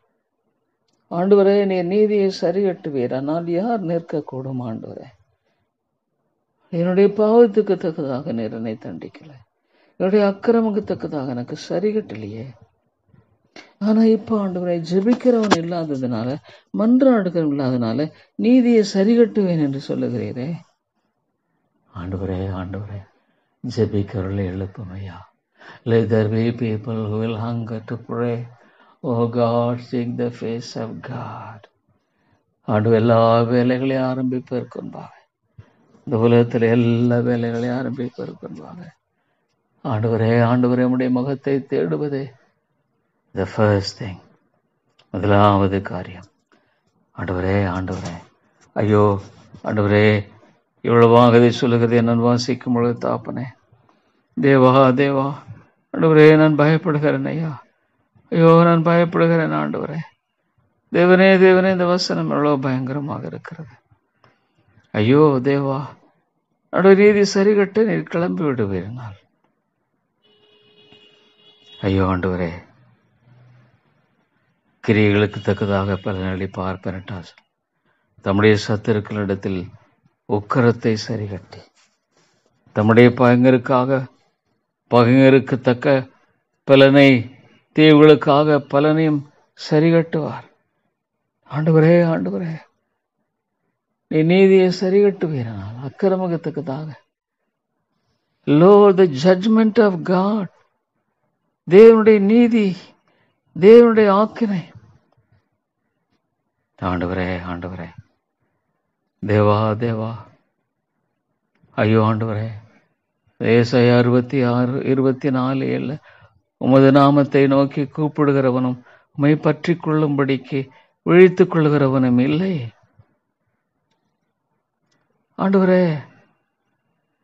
ஆண்டவரே, நீர் நீதியை சரிகட்டுவீர், ஆனால் யார் நிற்கக்கூடும்? ஆண்டவரே, என்னுடைய பாவத்துக்கு தக்கதாக நீர் என்னை தண்டிக்கல, என்னுடைய அக்கிரமக்கு தக்கதாக எனக்கு சரிகட்டலையே. ஆனா இப்ப ஆண்டவரை ஜெபிக்கிறவன் இல்லாததுனால, மன்றாடுகிறவன் இல்லாததுனால நீதியை சரிகட்டுவேன் என்று சொல்லுகிறீரே. ஆண்டவரே ஆண்டவரே, ஜெபிக்கிறவர்களை எழுப்புமையா. Let there be people who will hunger to pray. Oh God, seek the face of God. ஆண்டவர் எல்லா வேலைகளையும் ஆரம்பிப்பதற்குன்பாக, இந்த உலகத்தில் எல்லா வேலைகளையும் ஆரம்பிப்பதற்குன்பாக ஆண்டவரே ஆண்டவரே, உம்முடைய முகத்தை தேடுவதே the first thing, முதலாவது காரியம். ஆண்டவரே ஆண்டவரே, ஐயோ ஆண்டவரே, இவ்வளவாக இதை சொல்லுகிறது நான் வாசிக்கும் பொழுது தாப்பனே, தேவா தேவா, ஆண்டவரே, நான் பயப்படுகிறேன் ஐயா. ஐயோ, நான் பயப்படுகிறேன் ஆண்டவரே. தேவனே தேவனே, இந்த வசனம் எவ்வளவு பயங்கரமாக இருக்கிறது. ஐயோ தேவா, ஆண்டவர், நீதி சரிகட்டு நீர் கிளம்பி விடுவீர்கள். ஐயோ ஆண்டவரே, கிரியைகளுக்கு தக்கதாக பலனளிப்பார் பெறட்டாசல். தம்முடைய சத்துருக்களிடத்தில் உக்கரத்தை சரிகட்டி, தம்முடைய பகைஞருக்கு தக்க பலனை, தீவுகளுக்காக பலனையும் சரிகட்டுவார். ஆண்டவரே ஆண்டவரே, நீ நீதியை சரிகட்டுவீரானால் அக்கிரமத்துக்குதாக. Lord, the judgment of God, தேவனுடைய நீதி, தேவனுடைய ஆக்கினை. ஆண்டவரே ஆண்டவரே, தேவா தேவா, ஐயோ ஆண்டவரே, ஏசாயா 66:24 உமது நாமத்தை நோக்கி கூப்பிடுகிறவனும் உம்மை பற்றி கொள்ளும்படிக்கு விழித்துக் கொள்கிறவனும் இல்லை. ஆண்டவரே,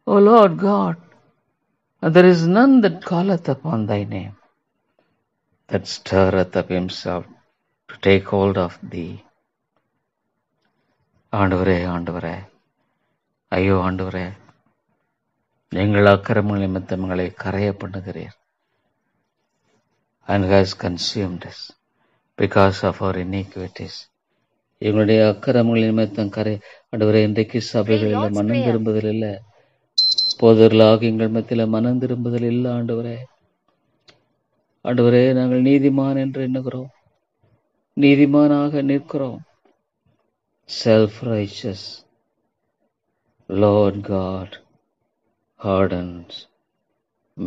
O Lord God, there is none that calleth upon thy name, that stirreth up himself to take hold of thee. ஆண்டவரே ஆண்டவரே, ஐயோ ஆண்டவரே, எங்கள் அக்கிரம நிமித்தங்களை கரைய பண்ணுகிறீர். And has consumed us because of our iniquities. எங்களுடைய அக்கிரமங்கள் நிமித்தம் ஆண்டவரே, இன்றைக்கு சபைகளில் மனம் திரும்புதல் இல்லை, போதர்களாக எங்கள் மத்தியில மனம் திரும்புதல் இல்லை. ஆண்டவரே ஆண்டவரே, நாங்கள் நீதிமான் என்று எண்ணுகிறோம், நீதிமானாக நிற்கிறோம். Self-righteous Lord God hardens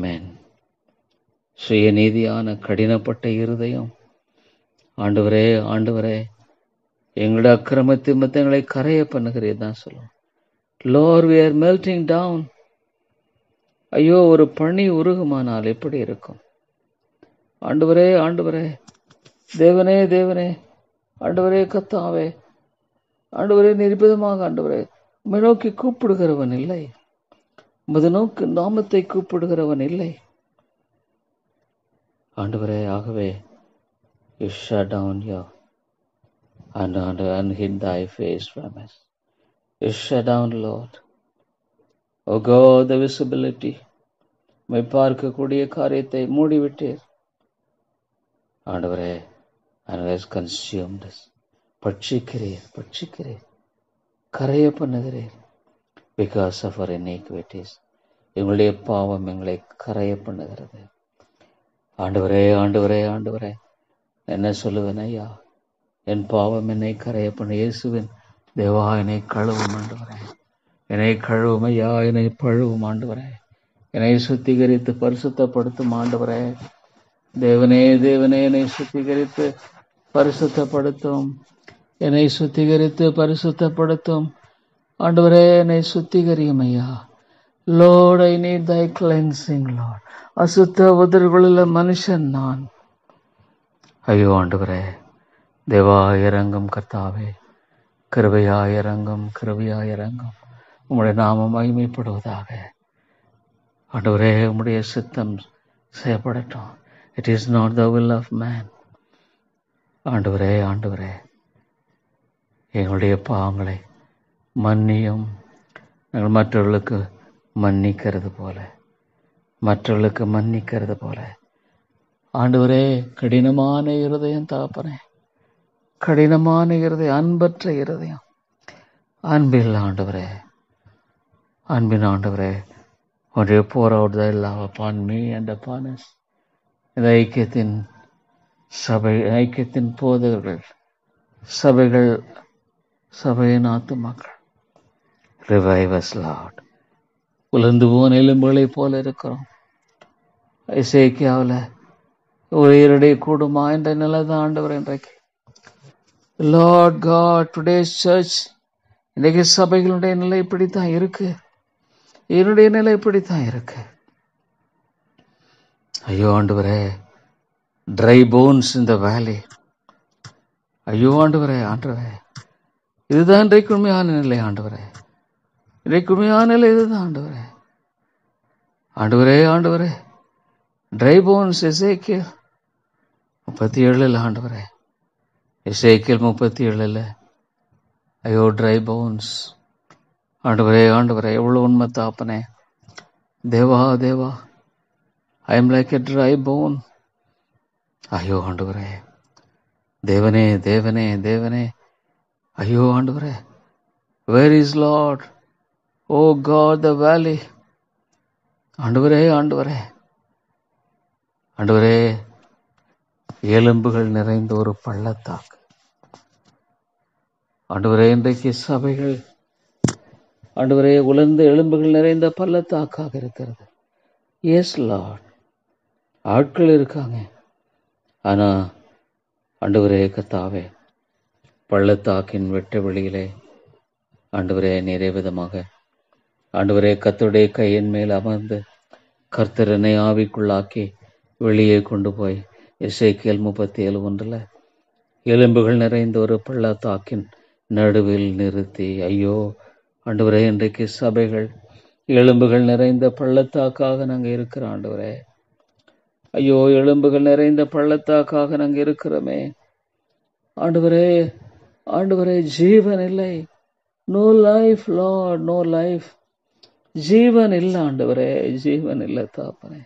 men. சுயநீதியான கடினப்பட்ட இருதயம் ஆண்டவரே, ஆண்டவரே, எங்களுடைய அக்கிரமத்தின் மத்தங்களை கரைய பண்ணுகிறீர் தான் சொல்லுவோம். Lord, we are melting down. ஐயோ, ஒரு பனி உருகுமானால் எப்படி இருக்கும்? ஆண்டவரே, ஆண்டவரே, தேவனே, தேவனே, ஆண்டவரே, கர்த்தாவே, ஆண்டவரே, நிர்பதமாக ஆண்டவரே, உம்மை நோக்கி கூப்பிடுகிறவன் இல்லை, உமது நோக்கு நாமத்தை கூப்பிடுகிறவன் இல்லை. ஆண்டவரே, ஆகவே you shut down your and hid thy face from us. You shut down, Lord. Oh God, the visibility. உம்மை பார்க்கக்கூடிய காரியத்தை மூடிவிட்டீர் ஆண்டவரே. and has consumed us. பட்சிக்கிறீர், கரைய பண்ணுகிறீர். because of our iniquities. எங்களுடைய பாவம் எங்களை கரைய பண்ணுகிறது. ஆண்டவரே, ஆண்டவரே, ஆண்டவரே, என்ன சொல்லுவேன் ஐயா? என் பாவம் என்னை கரைய பண்ண. இயேசுவின் தேவா, என்னை கழுவும் ஆண்டவரே, என்னை கழுவும் ஐயா, என்னை பழுவும் ஆண்டவரே, என்னை சுத்திகரித்து பரிசுத்தப்படுத்தும் ஆண்டவரே. தேவனே, தேவனே, என்னை சுத்திகரித்து பரிசுத்தப்படுத்தும், என்னை சுத்திகரித்து பரிசுத்தப்படுத்தும் ஆண்டவரே, என்னை சுத்திகரியும் ஐயா. Lord, I need thy cleansing, Lord. அசுத்த உதடுகளுள்ள மனுஷன் நான். ஐயோ ஆண்டவரே, தேவா இறங்கும் கர்த்தாவே, கிருபையாய் இறங்கும், கிருபையாய் இறங்கும். உம்முடைய நாமம் மகிமைப்படுவதாக. ஆண்டவரே, உம்முடைய சித்தம் செய்யப்படட்டும். It is not the will of man. ஆண்டவரே, ஆண்டவரே, எங்களுடைய பாவங்களை மன்னியும். நாங்கள் மற்றவர்களுக்கு மன்னிக்கிறது போல ஆண்டவரே, கடினமான இருதயம் தகப்பனே, கடினமான இருதயம், அன்பற்ற இருதயம், அன்பில் ஆண்டவரே, அன்பின் ஆண்டவரே, ஒன்றே pour out thy love upon me and upon us. இந்த ஐக்கியத்தின் போதகர்கள், சபையின் ஆத்துமாக்கள், revive us, Lord. உலர்ந்து போன எலும்புகளைப் போல இருக்கிறோம். எசேக்கியாவில் உயிரடை கூடுமா என்ற நிலைதான் ஆண்டவர் இன்றைக்கு. லார்ட் காட், டுடேஸ் சர்ச், இன்றைக்கு சபைகளுடைய நிலை இப்படித்தான் இருக்கு, என்னுடைய நிலை இப்படித்தான் இருக்கு. ஐயோ ஆண்டவரே, ட்ரை போன்ஸ் இன் த வேலி. ஐயோ ஆண்டவரே, ஆண்டவரே, இதுதான் இன்றைக்கு உண்மையான நிலை ஆண்டவரே. இன்றைக்கு உண்மையான நிலை இதுதான் ஆண்டவரே. ஆண்டவரே, ஆண்டவரே, ட்ரை போன்ஸ். எசேக்கியேல் 37 ஆண்டவரே, எசேக்கியேல் 37. ஐயோ ட்ரை போன்ஸ். ஆண்டவரே, ஆண்டவரே, எவ்வளவு உண்மை தாப்பனே. தேவா, தேவா, I am like a dry bone. ஐயோ ஆண்டவரே, தேவனே, தேவனே, தேவனே, ஐயோ ஆண்டவரே, where is Lord? Oh God, the valley. ஆண்டவரே, ஆண்டவரே, ஆண்டவரே, எலும்புகள் நிறைந்த ஒரு பள்ளத்தாக்கு. ஆண்டவரே, இன்றைக்கு சபைகள் ஆண்டவரே உலர்ந்த எலும்புகள் நிறைந்த பள்ளத்தாக்காக இருக்கிறது. எஸ் லார்ட், ஆட்கள் இருக்காங்க, ஆனா ஆண்டவரே கர்த்தாவே, பள்ளத்தாக்கின் வெட்ட வெளியிலே ஆண்டவரே நிறைவிதமாக ஆண்டவரே கர்த்தருடைய கையின் மேல் அமர்ந்து கர்த்தரனை ஆவிக்குள்ளாக்கி வெளியே கொண்டு போய் எசேக்கியேல் 37:1 எலும்புகள் நிறைந்த ஒரு பள்ளத்தாக்கின் நடுவில் நிறுத்தி, ஐயோ ஆண்டவரே, இன்றைக்கு சபைகள் எலும்புகள் நிறைந்த பள்ளத்தாக்காக நாங்கள் இருக்கிறோம் ஆண்டவரே. ஐயோ, எலும்புகள் நிறைந்த பள்ளத்தாக்காக நாங்கள் இருக்கிறோமே ஆண்டவரே. ஆண்டவரே, ஜீவன் இல்லை. No life Lord, no life. ஜீவன் இல்லை ஆண்டவரே, ஜீவன் இல்லை தாப்பனே.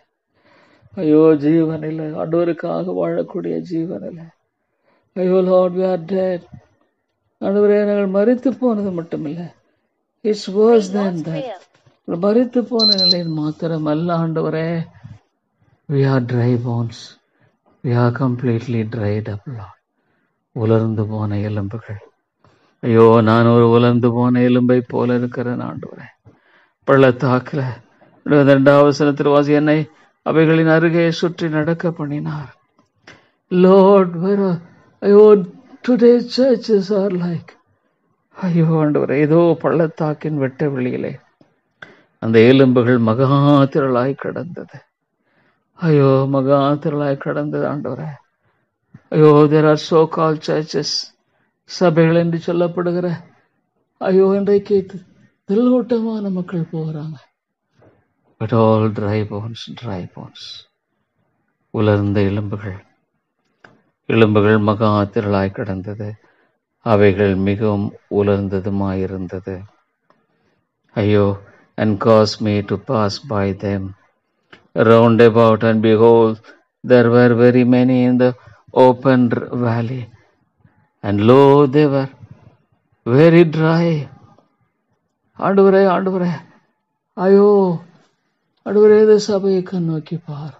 ஐயோ, ஜீவன் இல்லை ஆண்டவருக்காக வாழக்கூடிய ஜீவன் இல்லை. ஐயோ லார்ட், we are dead. ஆண்டவரே, நாங்கள் மரித்து போனது மட்டுமில்லை, இட்ஸ் worse than that. மரித்து போன நிலையில் மாத்திரமல்ல ஆண்டவரே, we are dry bones, we are completely dried up, Lord. உலர்ந்து போன எலும்புகள். ஐயோ, நான் ஒரு உலர்ந்து போன எலும்பை போல இருக்கிறேன் ஆண்டவரே. பள்ளத்தாக்கில் 2வது வசனத்தில் வாசி, என்னை அவைகளின் அருகே சுற்றி நடக்க பண்ணினார். Lord, ஐயோ, டுடே சர்ச்சஸ் ஆர் லைக், ஐயோ ஆண்டவரே, ஏதோ பள்ளத்தாக்கின் வெட்ட வெளியிலே அந்த எலும்புகள் மகா திரளாய் கடந்தது. ஐயோ, மகா திரளாய் கடந்தது ஆண்டவரே. ஐயோ, there are so called churches, சபைகள் என்று சொல்லப்படுகிற, ஐயோ இன்றைக்கு திரளோட்டமான மக்கள் போகிறாங்க. But all dry bones, dry bones. உலர்ந்த எலும்புகள் மகா திரளாய் கடந்தது. அவைகள் மிகவும் உலர்ந்ததுமாயிருந்தது. ஐயோ, and caused me to pass by them round about, and behold, there were very many in the open valley, and lo, they were very dry. ஆண்டவரே, ஆண்டவரே, ஐயோ ஆண்டவரே, இந்த சபையை கண்ணோக்கி பார்.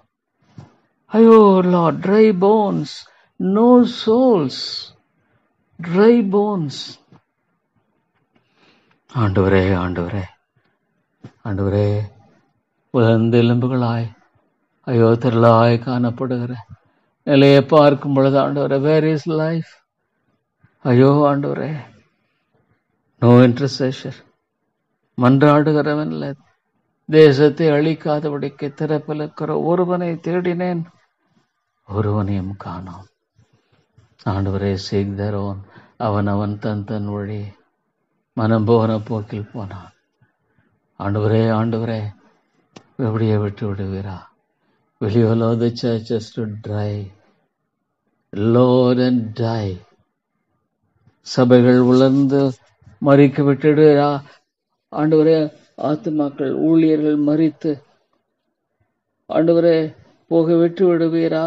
ஐயோ Lord, dry bones, no souls, dry bones. ஆண்டவரே, ஆண்டவரே, ஆண்டவரே, உலர்ந்த எலும்புகளாய் ஐயோ திரளாய் காணப்படுகிற நிலையை பார்க்கும் பொழுது ஆண்டவரே, வேர் இஸ் லைஃப்? ஐயோ ஆண்டவரே, நோ இன்டர்செஷர், மன்றாடுகிறவன் இல்லை. தேசத்தை அழிக்காதபடிக்கு திறப்பிலுக்கிற ஒருவனை தேடினேன், ஒருவனையும் காணோம். ஆண்டவரே, சீக் தேர் ஓன், அவன் தன் வழி மனம் போன போக்கில் போனான். ஆண்டவரே, ஆண்டவரே, எப்படியே விட்டு விடுவீரா? Will you allow the churches to dry, Lord, and die? சபைகள் உலர்ந்து மறிக்க விட்டுடுவீரா? ஆண்டவரே, ஆத்துமாக்கள் ஊழியர்கள் மறித்து ஆண்டவரே போக விட்டு விடுவீரா?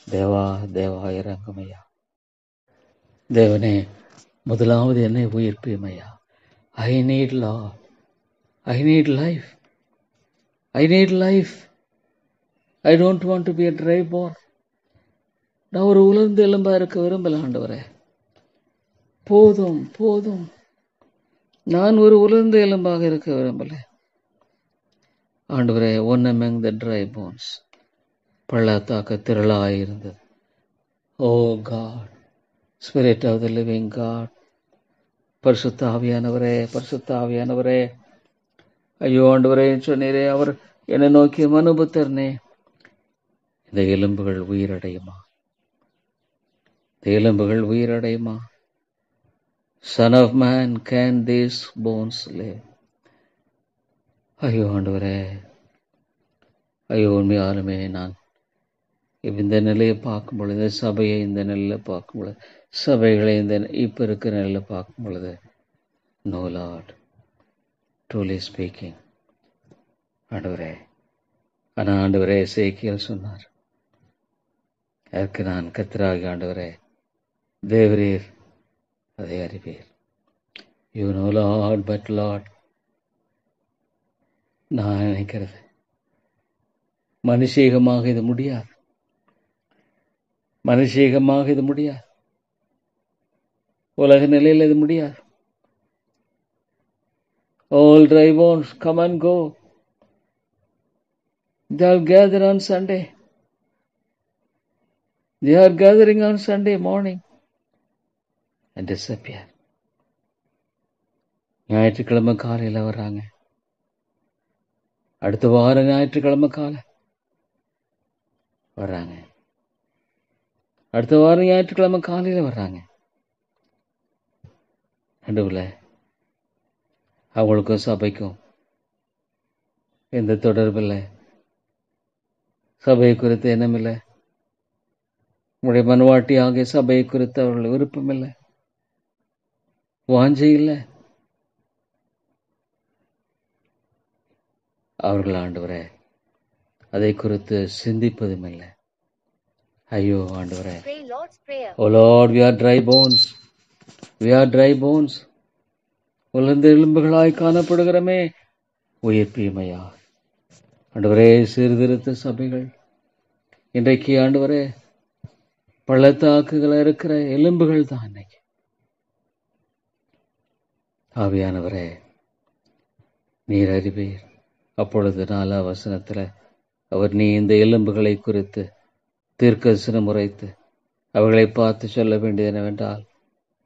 தேவா, தேவா இறங்குமையா. தேவனே, முதலாவது என்னை உயிர்ப்பிமையா. I need law, I need life, I need life. I don't want to be a dry bone. நான் ஒரு உலர்ந்த எலும்பா இருக்க விரும்பல ஆண்டவரே. போதும் போதும், நான் ஒரு உலர்ந்த எலும்பாக இருக்க விரும்பல ஆண்டவரே. One among the dry bones, பள்ளத்தாக்க திரளாயிருந்தது. Oh God, Spirit of the living God, பரிசுத்த ஆவியானவரே, பரிசுத்த ஆவியானவரே, ஐயோ ஆண்டவரே சொன்னீரே, அவர் என்னை நோக்கி மனுபுத்தர்னே, இந்த எலும்புகள் உயிரடையுமா? இந்த எலும்புகள் உயிரடையுமா? Son of man, can these bones live? ஐயோ ஆண்டவரே, ஐயோ உண்மையாலுமே நான் இந்த நிலையை பார்க்கும் பொழுது, இந்த சபையை இந்த நிலையில் பார்க்கும் பொழுது, சபைகளை இந்த இப்போ இருக்கிற நிலையில் பார்க்கும் பொழுது, நோ லார்ட், ட்ரூலி ஸ்பீக்கிங் ஆண்டவரே. ஆனால் ஆண்டவரே, எசேக்கியேல் சொன்னார், அதற்கு நான் கர்த்தராகிய ஆண்டவரே, தேவரீர் அதை அறிவீர். You know Lord, but Lord, நான் நினைக்கிறது மனுஷீகமாக இது முடியாது, மனுஷீகமாக இது முடியாது, உலக நிலையில் இது முடியாது. All dry bones, come and go. They are gathered on Sunday. They are gathering on Sunday morning and disappear. ஞாயிற்றுக்கிழமை காலையில் வர்றாங்க, அடுத்த வாரம் ஞாயிற்றுக்கிழமை காலை வர்றாங்க, அடுத்த வாரம் ஞாயிற்றுக்கிழமை காலையில் வர்றாங்க. நடுவில் அவங்களுக்கும் சபைக்கும் எந்த தொடர்பில்லை, சபையை குறித்து எண்ணமில்லை, உங்களுடைய மனவாட்டி ஆகிய சபையை குறித்து அவர்கள் விருப்பமில்லை, வாஞ்சை இல்லை. அவர்கள் ஆண்டவரே அதை குறித்து சிந்திப்பதும் இல்லை. ஐயோ ஆண்டவரே, ஓ Lord, we are dry bones, we are dry bones, உலர்ந்த எலும்புகளாய் காணப்படுகிறமே, உயிர்ப்பியுமையா. ஆண்டவரே, சீர்திருத்த சபைகள் இன்றைக்கு ஆண்டவரே பள்ளத்தாக்குகள் இருக்கிற எலும்புகள் தான் இன்னைக்கு. ஆவியானவரே, நீர் அறிவீர். அப்பொழுது 4ஆம் வசனத்தில் அவர், நீ இந்த எலும்புகளை குறித்து தீர்க்கதரிசனம் உரைத்து அவர்களை பார்த்து சொல்ல வேண்டியது என்னவென்றால்,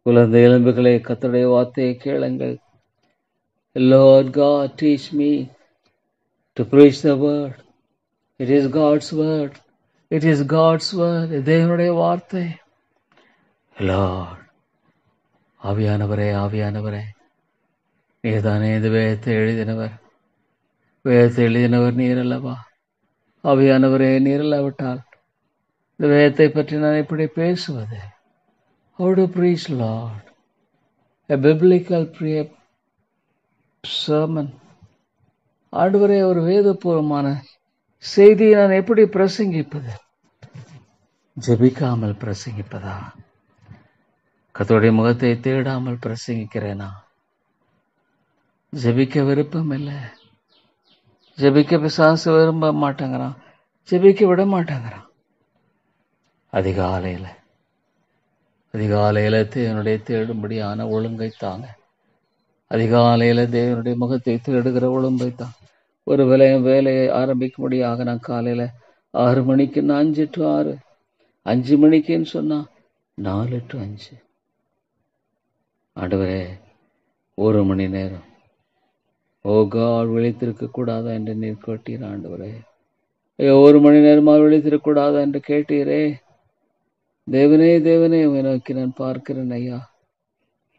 உலர்ந்த எலும்புகளை கர்த்தருடைய வார்த்தையை கேளுங்கள். Lord God, teach me to preach the word. It is God's word. It is God's word. தேவனுடைய வார்த்தை. Lord, ஆவியானவரே, ஆவியானவரே, நீர்தானே இந்த வேதத்தை எழுதினவர். வேதத்தை எழுதினவர் நீர் அல்லவா? ஆவியானவரே, நீர் இல்லாவிட்டால் இந்த வேதத்தை பற்றி நான் எப்படி பேசுவது? How to preach, Lord? A biblical sermon. ஆண்டவரே, ஒரு வேதபூர்வமான செய்தியை நான் எப்படி பிரசங்கிப்பது? ஜெபிக்காமல் பிரசங்கிப்பதா? கர்த்தருடைய முகத்தை தேடாமல் பிரசங்கிக்கிறேனா? ஜெபிக்க விருப்பம் இல்லை. ஜெபிக்க பிசாசு விரும்ப மாட்டேங்கிறான். ஜெபிக்க விட மாட்டேங்கிறான். அதிகாலையில் தேவனுடைய தேடும்படியான ஒழுங்கை தாங்க. அதிகாலையில் தேவனுடைய முகத்தை தேடுகிற ஒழுங்கை தான். ஒரு வேலையை ஆரம்பிக்கும்படியாக நான் காலையில் 6 மணிக்கு 5 to 6, 5 மணிக்குன்னு சொன்னா 4 to 5. ஆண்டவரே, 1 மணி நேரம் God விழித்திருக்க கூடாதா என்று நீர் கேட்டீர். ஆண்டவரே, 1 மணி நேரமாக விழித்திருக்க கூடாதா என்று கேட்டீரே. தேவனே, தேவனே, உம்மை நோக்கி நான் பார்க்கிறேன் ஐயா.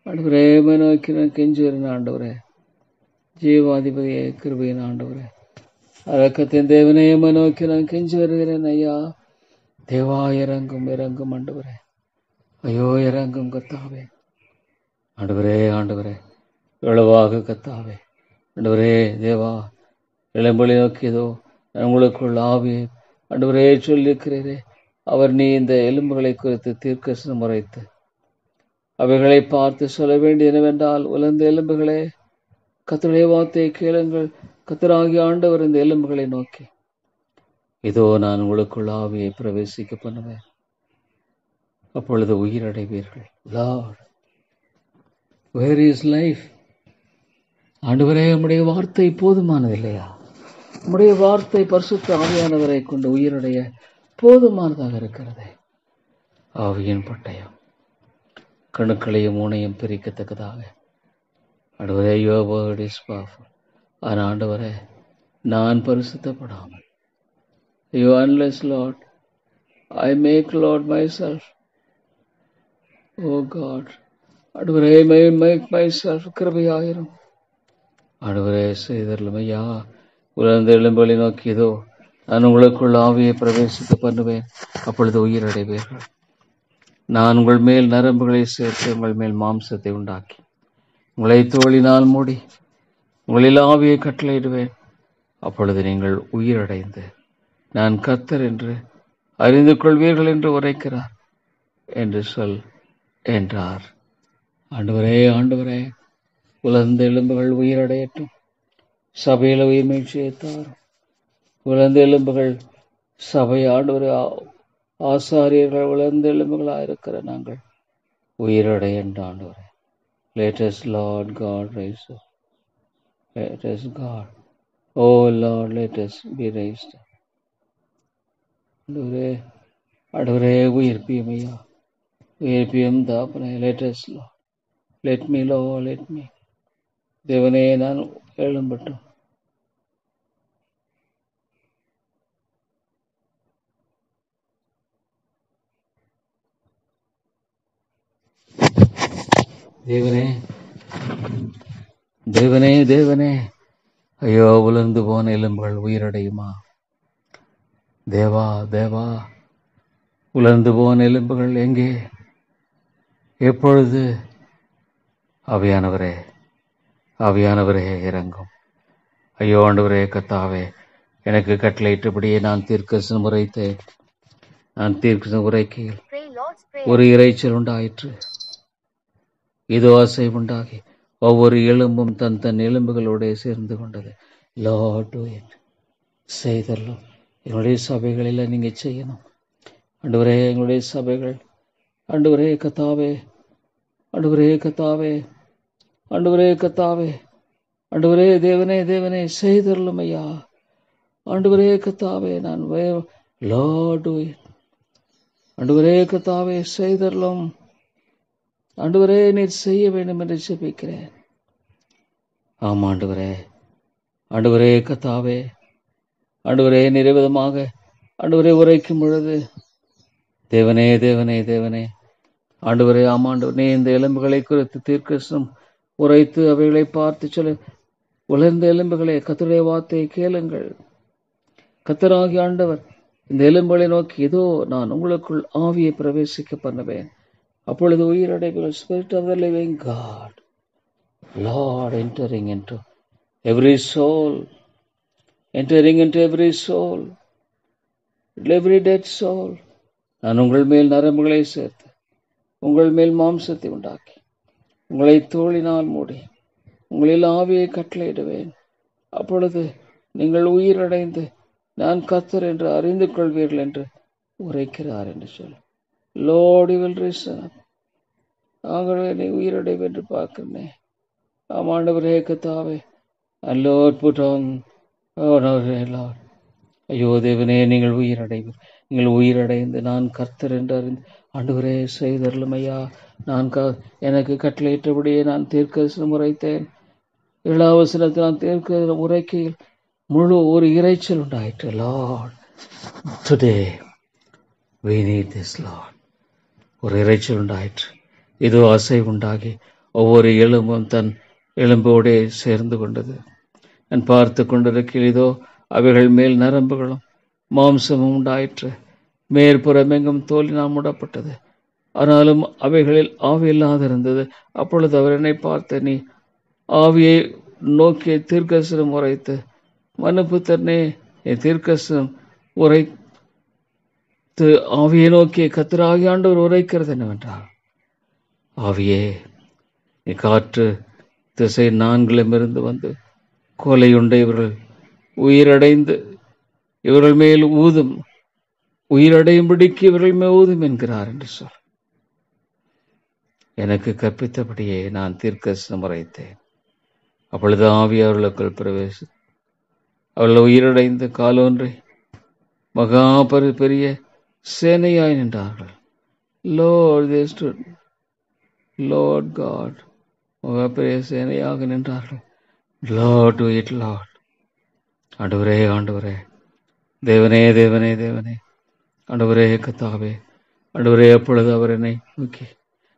ஆண்டவரே, உம்மை நோக்கி நான் கெஞ்சுகிறேன். ஆண்டவரே, ஜீவாதிபதியே, கிருபையின் ஆண்டவரே, இரக்கத்தின் தேவனே, உம்மை நோக்கி நான் கெஞ்சி வருகிறேன் ஐயா. தேவா, இறங்கும் இறங்கும் ஆண்டவரே. ஐயோ, இறங்கும் கர்த்தாவே. ஆண்டவரே, ஆண்டவரே, எவ்வளவாக கர்த்தாவே. ஆண்டவரே, தேவா, இளம்பலி நோக்கியதோ உங்களுக்குள் ஆவியை ஆண்டவரே சொல்லியிருக்கிறீரே. அவர் நீ இந்த எலும்புகளை குறித்து தீர்க்கதரிசனம் உரைத்து அவைகளை பார்த்து சொல்ல வேண்டியது என்னவென்றால், உலர்ந்த எலும்புகளே, கர்த்தருடைய வார்த்தையை கேளுங்கள். கர்த்தராகிய ஆண்டவர் இந்த எலும்புகளை நோக்கி, இதோ நான் உங்களுக்குள் ஆவியை பிரவேசிக்க பண்ணுவேன், அப்பொழுது உயிரடைவீர்கள். Lord, where is life? ஆண்டவரே, உம்முடைய வார்த்தை போதுமானது இல்லையா? உம்முடைய வார்த்தை பரிசுத்த ஆவியானவரை கொண்டு உயிரடைய போதுமானதாக இருக்கிறது. ஆவியின் பட்டயம் கணுக்களையும் ஊனையும் பிரிக்கத்தக்கதாக. ஆண்டவரே, your word is powerful. ஆனால் ஆண்டவரே, நான் பரிசுத்தப்படாமல், you unless Lord, I make Lord myself, oh God, ஆண்டவரே, I make myself, கிருபையாயிரும். ஆண்டவரே, செய்தருளும் ஐயா. உலர்ந்த எலும்புகளை நோக்கியதோ நான் உங்களுக்குள் ஆவியை பிரவேசிக்க பண்ணுவேன், அப்பொழுது உயிரடைவீர்கள். நான் உங்கள் மேல் நரம்புகளை சேர்த்து உங்கள் மேல் மாம்சத்தை உண்டாக்கி உங்களை தோளினால் மூடி உங்களில் ஆவியை கட்டளையிடுவேன், அப்பொழுது நீங்கள் உயிரடைந்து நான் கர்த்தர் என்று அறிந்து கொள்வீர்கள் என்று உரைக்கிறார் என்று சொல் என்றார். ஆண்டவரே, ஆண்டவரே, உலர்ந்த எலும்புகள் உயிரடையட்டும். சபையில் உயிர் மீழ்ச்சியை தாரும். உலர்ந்த எலும்புகள் சபை, ஆண்டவரே, ஆசாரியர்கள் உலர்ந்த எலும்புகளாயிருக்கிற நாங்கள் உயிரடைய ஆண்டவரே. Let us, Lord God, raise up. Let us, God. Oh Lord, let us be raised up. ஆண்டவரே, உயிர்ப்பியும் ஐயா, உயிர்ப்பியும் தாப்பனே. Let us, Lord. Let me, Lord, let me. தேவனே, நான் எழும்பட்டும். தேவனே, தேவனே, தேவனே, ஐயோ, உலர்ந்து போன எலும்புகள் உயிரடையுமா? தேவா, தேவா, உலர்ந்து போன எலும்புகள் எங்கே? எப்பொழுது? ஆவியானவரே, ஆவியானவரே, இறங்கும். ஐயோ, ஆண்டவரே, கர்த்தாவே, எனக்கு கட்டளையிட்டபடியே நான் தீர்க்கதரிசனம் உரைத்தேன். நான் தீர்க்கதரிசனம் உரைக்கையில் ஒரு இரைச்சல் உண்டாயிற்று. இதோ அசைவுண்டாகி ஒவ்வொரு எலும்பும் தன் தன் எலும்புகளோட சேர்ந்து கொண்டது. Lord, to it. செய்தரலும் எங்களுடைய சபைகளில் நீங்க செய்யணும் ஆண்டவரே. எங்களுடைய சபைகள், ஆண்டவரே கர்த்தாவே, ஆண்டவரே கர்த்தாவே, ஆண்டவரே கர்த்தாவே, ஆண்டவரே தேவனே, தேவனே, செய்தரலும் ஐயா. ஆண்டவரே கர்த்தாவே, நான் லார்ட், டு இட். ஆண்டவரே கர்த்தாவே செய்தரலும். ஆண்டவரே நீர் செய்ய வேண்டும் என்று ஜெபிக்கிறேன். ஆமா ஆண்டவரே, ஆண்டவரே கர்த்தாவே, ஆண்டவரே நிறைவிதமாக ஆண்டவரே உரைக்கும் பொழுது தேவனே தேவனே தேவனே ஆண்டவரே, ஆமாண்டவனே, இந்த எலும்புகளை குறித்து தீர்க்கதரிசனம் உரைத்து அவைகளை பார்த்து சொல்ல, உலர்ந்த எலும்புகளே கர்த்தருடைய வார்த்தையை கேளுங்கள். கர்த்தராகிய ஆண்டவர் இந்த எலும்புகளை நோக்கி, இதோ நான் உங்களுக்குள் ஆவியை பிரவேசிக்க பண்ணுவேன், அப்பொழுது உயிரடைவுகள். Spirit of the living God, Lord, entering into every soul, entering into every soul, every dead soul. நான் உங்கள் மேல் நரம்புகளை சேர்த்து உங்கள் மேல் மாம்சத்தை உண்டாக்கி உங்களை தோளினால் மூடி உங்களில் ஆவியை கட்டளையிடுவேன், அப்பொழுது நீங்கள் உயிரடைந்து நான் கர்த்தர் என்று அறிந்து கொள்வீர்கள் என்று உரைக்கிறார் என்று சொல். Lord, you will rise up. ஆகவே நீ உயிரடைவு என்று பார்க்கிறேன். ஆமாண்டவரே கர்த்தாவே, and Lord put on, oh no Lord, ஐயோ தேவனே, நீங்கள் உயிரடைந்து நான் கர்த்தர் என்று அறிந்து ஆண்டவரே செய்தருளும் ஐயா. நான் எனக்கு கட்டளையிட்டபடியே நான் தீர்க்கதரிசனம் உரைத்தேன். 7ஆம் வசனத்தில் நான் தீர்க்க உரைக்கையில் முழு ஒரு இரைச்சல் உண்டாயிற்று. Lord, today we need this, Lord. ஒரு இரைச்சல் உண்டாயிற்று. இதோ அசை உண்டாகி ஒவ்வொரு எலும்பும் தன் எலும்போடே சேர்ந்து கொண்டது. நான் பார்த்து கொண்டிருக்கையில் இதோ அவைகள் மேல் நரம்புகளும் மாம்சமும் உண்டாயிற்று. மேற்புறமெங்கும் தோலினால் மூடப்பட்டது, ஆனாலும் அவைகளில் ஆவி இல்லாதிருந்தது. அப்பொழுது அவர் என்னை பார்த்து, நீ ஆவியை நோக்கி தீர்க்கதரிசனம் உரைத்து மனுபுத்திரனே, தீர்க்கதரிசனம் உரைத்து ஆவியை நோக்கி கர்த்தராகிய ஆண்டவர் உரைக்கிறது என்னவென்றால், ஆவியே, நீ காற்று திசை 4 வந்து கொலையுண்ட இவர்கள் உயிரடைந்து இவர்கள் மேல் ஊதும், உயிரடையும்படிக்கு இவர்கள் மேல் ஊதும் என்கிறார் என்று சொல். எனக்கு கற்பித்தபடியே நான் தீர்க்கதரிசனம் உரைத்தேன். அப்பொழுது ஆவி அவர்களுக்குள் பிரவேசி அவர்கள் உயிரடைந்து காலொன்றி மகா பெரிய சேனையாய் நின்றார்கள். Lord, they stood, Lord God, மகா பெரிய சேனையாக நின்றார்கள். Lord, do it, Lord. ஆண்டவரே, ஆண்டவரே, தேவனே தேவனே தேவனே, ஆண்டவரே கர்த்தாவே, ஆண்டவரே, அப்பொழுது அவர் என்னை நோக்கி,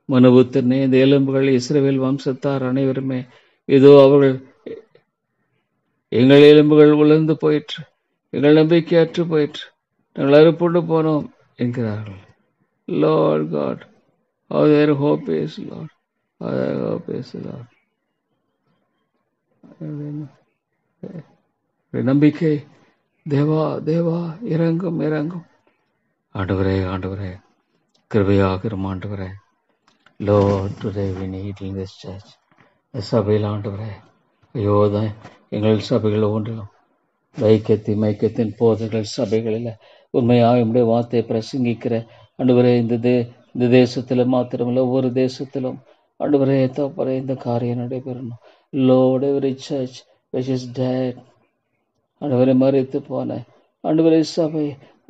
மனுபுத்திரனே, இந்த எலும்புகள் இஸ்ரவேல் வம்சத்தார் அனைவருமே, இதோ அவர்கள் எங்கள் எலும்புகள் உலர்ந்து போயிற்று, எங்கள் நம்பிக்கை அற்று போயிற்று, நாங்கள் அறுப்புண்டு போனோம் என்கிறார்கள். Lord God, how their hope is, Lord, how their hope is, Lord. நம்பிக்கை, தேவா தேவா இறங்கும் இறங்கும். ஆண்டவரே, ஆண்டவரே, கிருபையாகிரும் ஆண்டவரே. Lord, today we need in this church. சபையில் ஆண்டவரே, ஐயோதான் எங்கள் சபைகள் ஒன்றிலும் மைக்கத்தின் போதர்கள் சபைகளில் உண்மையாக என்னுடைய வார்த்தையை பிரசங்கிக்கிற ஆண்டவரே, இந்த தேசத்தில் மாத்திரமில்லை, ஒவ்வொரு தேசத்திலும் ஆண்டவரே தப்பரே இந்த காரியம் நடைபெறணும். Lord, every church which is dead, ஆண்டவரை மறித்து போன ஆண்டவரை சபை,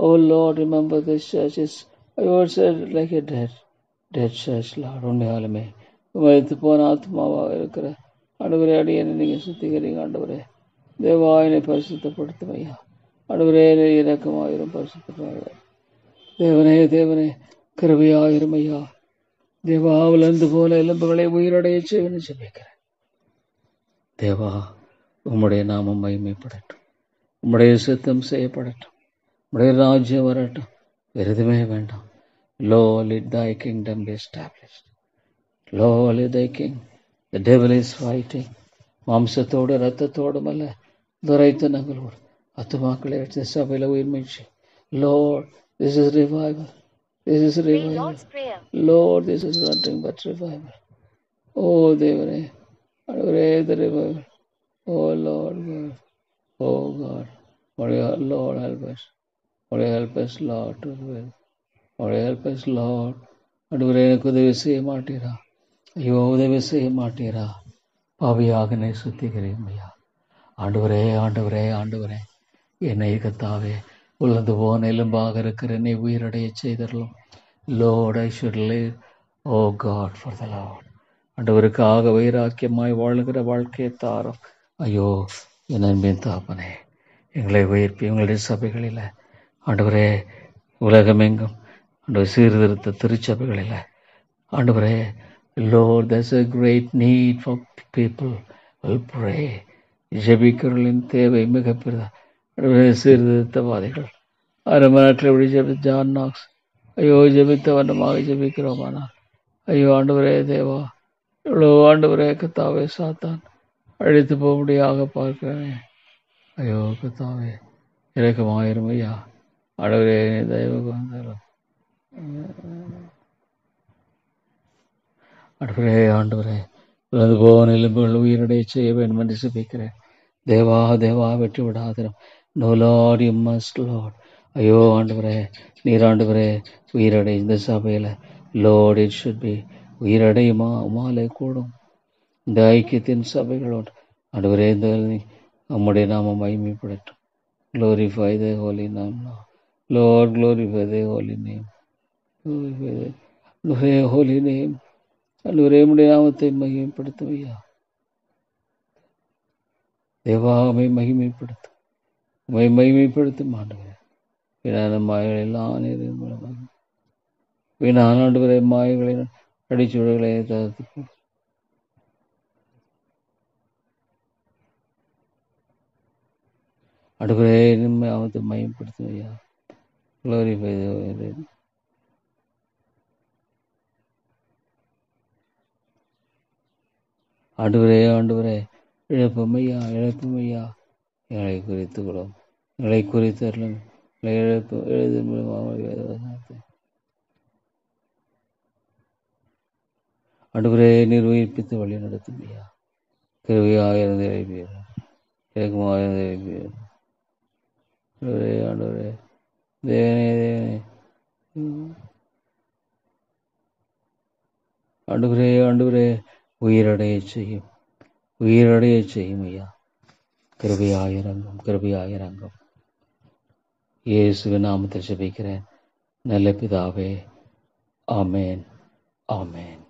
oh Lord, remember this church is, I would say, like a dead church, Lord. உண்மையாலுமே மறித்து போன ஆத்மாவாக இருக்கிற ஆண்டவரே, அடியனை நீங்கள் சுத்திகரிங்க ஆண்டவரே. தேவாயினை பரிசுத்தப்படுத்தும் ஐயா. ஆண்டவரே, இறக்கமாயிரும் பரிசுத்தமாக. தேவனே தேவனே, கிருபையாயிரும் ஐயா. தேவா, விழுந்து போல எலும்புகளை உயிரடைய செய்வேன்னு ஜெபிக்கிறேன். தேவா, உம்முடைய நாமம் மகிமைப்படட்டும், உம்முடைய சித்தம் செய்யப்படட்டும், உம்முடைய ராஜ்யம் வரட்டும், வேறு எதுவுமே வேண்டாம். Lord, let thy kingdom be established. Lord, let thy king. The devil is fighting. மாம்சத்தோடு இரத்தத்தோடும் அல்ல, துரைத்தனங்களோடு ஆத்துமாக்களை சபையில் உயிர்மீழ்ச்சி. Lord, this is revival. This is revival. Lord, this is nothing but revival. Oh தேவனே, ஆண்டவரே, the revival. Oh Lord God. Oh God. Lord, help us. Help us, Lord, to revive. help us, Lord. ஆண்டவரே, எனக்கு உதவி செய்ய மாட்டீரா? ஐயோ, உதவி செய்ய மாட்டீரா? பாவியாக என்னை சுத்திகரியும் ஐயா. ஆண்டவரே, ஆண்டவரே, ஆண்டவரே, என்னை கர்த்தாவே, உலர்ந்து போன எலும்பாக இருக்கிற என்னை உயிரடைய செய்தரலும். Lord, I should live, oh God, for the Lord. ஆண்டவருக்காக வைராக்கியமாய் வாழுகிற வாழ்க்கையை தாரும். ஐயோ, என் அன்பின் தாப்பனே, எங்களை உயிர்ப்பி எங்களுடைய சபைகளில் ஆண்டவரே, உலகமெங்கும் ஆண்டவர் சீர்திருத்த திருச்சபைகளில் ஆண்டவரே, Lord, there's a great need for people will pray. ஜெபிக்கிறவர்களின் தேவை மிக பெரிதா. ஆண்டவரே, சீர்திருத்தவாதிகள் அரமநாட்டில் எப்படி ஜெபி ஜான் நாக்ஸ் ஐயோ ஜெபித்த வண்ணமாக ஜெபிக்கிறோமானால் ஐயோ ஆண்டவரே தேவா, இவ்வளோ ஆண்டவரே கத்தாவே சாத்தான் அழித்து போக முடியாக பார்க்கிறேனே. ஐயோ கத்தாவே இறக்கமாயிரும் ஐயா. ஆண்டவரே தயவு வந்தாலும் ஆண்டவரே விழுந்து போன எலும்புகள் உயிரடைய செய்ய வேண்டும் என்று ஜெபிக்கிறேன். தேவா தேவா வெற்றி விடாதிரும். No Lord, you must Lord. ஐயோ ஆண்டவரே, நீர் ஆண்டவரே உயிரடை இந்த சபையில் Lord, it should be உயிரடையுமா மாலை கூடும் இந்த ஐக்கியத்தின் சபைகளோடு ஆண்டவரே இந்த நம்முடைய நாம மகிமைப்படட்டும். Glorify the holy name, Lord, glorify the holy name, glorify the holy name. ஆண்டவரே உம்முடைய நாமத்தை மகிமைப்படுத்தும் ஐயா. தேவாவை மகிமைப்படுத்தும், உம்மை மகிமைப்படுத்தும் ஆண்டவரே. வீணான மாயங்கள் எல்லாம் வீணான ஆண்டவரே மாயங்களை அடிச்சுவடுகளை தவிர்த்து போடும். ஆண்டவரே நம்மை அவத்தை மகிமைப்படுத்தும் ஐயா. Glorify the holy name. ஆண்டவரே ஆண்டவரே இழப்பும் ஐயா, இழப்பும் ஐயா. எங்களை குறித்து கொள்ளும், எங்களை குறித்தரலும், இழப்பு எழுது ஆண்டவரே நீர் உயிர்ப்பித்து வழி நடத்தும் ஐயா. கிருபையாயிருந்து எழுப்பியது, இறக்கமாயிருந்து எழுப்பியது. ஆண்டவரே தேவனே தேவனே ஆண்டவரே ஆண்டவரே உயிரடைய செய்யும், உயிரடைய செய்யும் ஐயா. கிருபையாயிரங்கும், கிருபையாயிரங்கும். இயேசுவின் நாமத்தில் ஜெபிக்கிறேன் நல்ல பிதாவே. ஆமேன், ஆமேன்.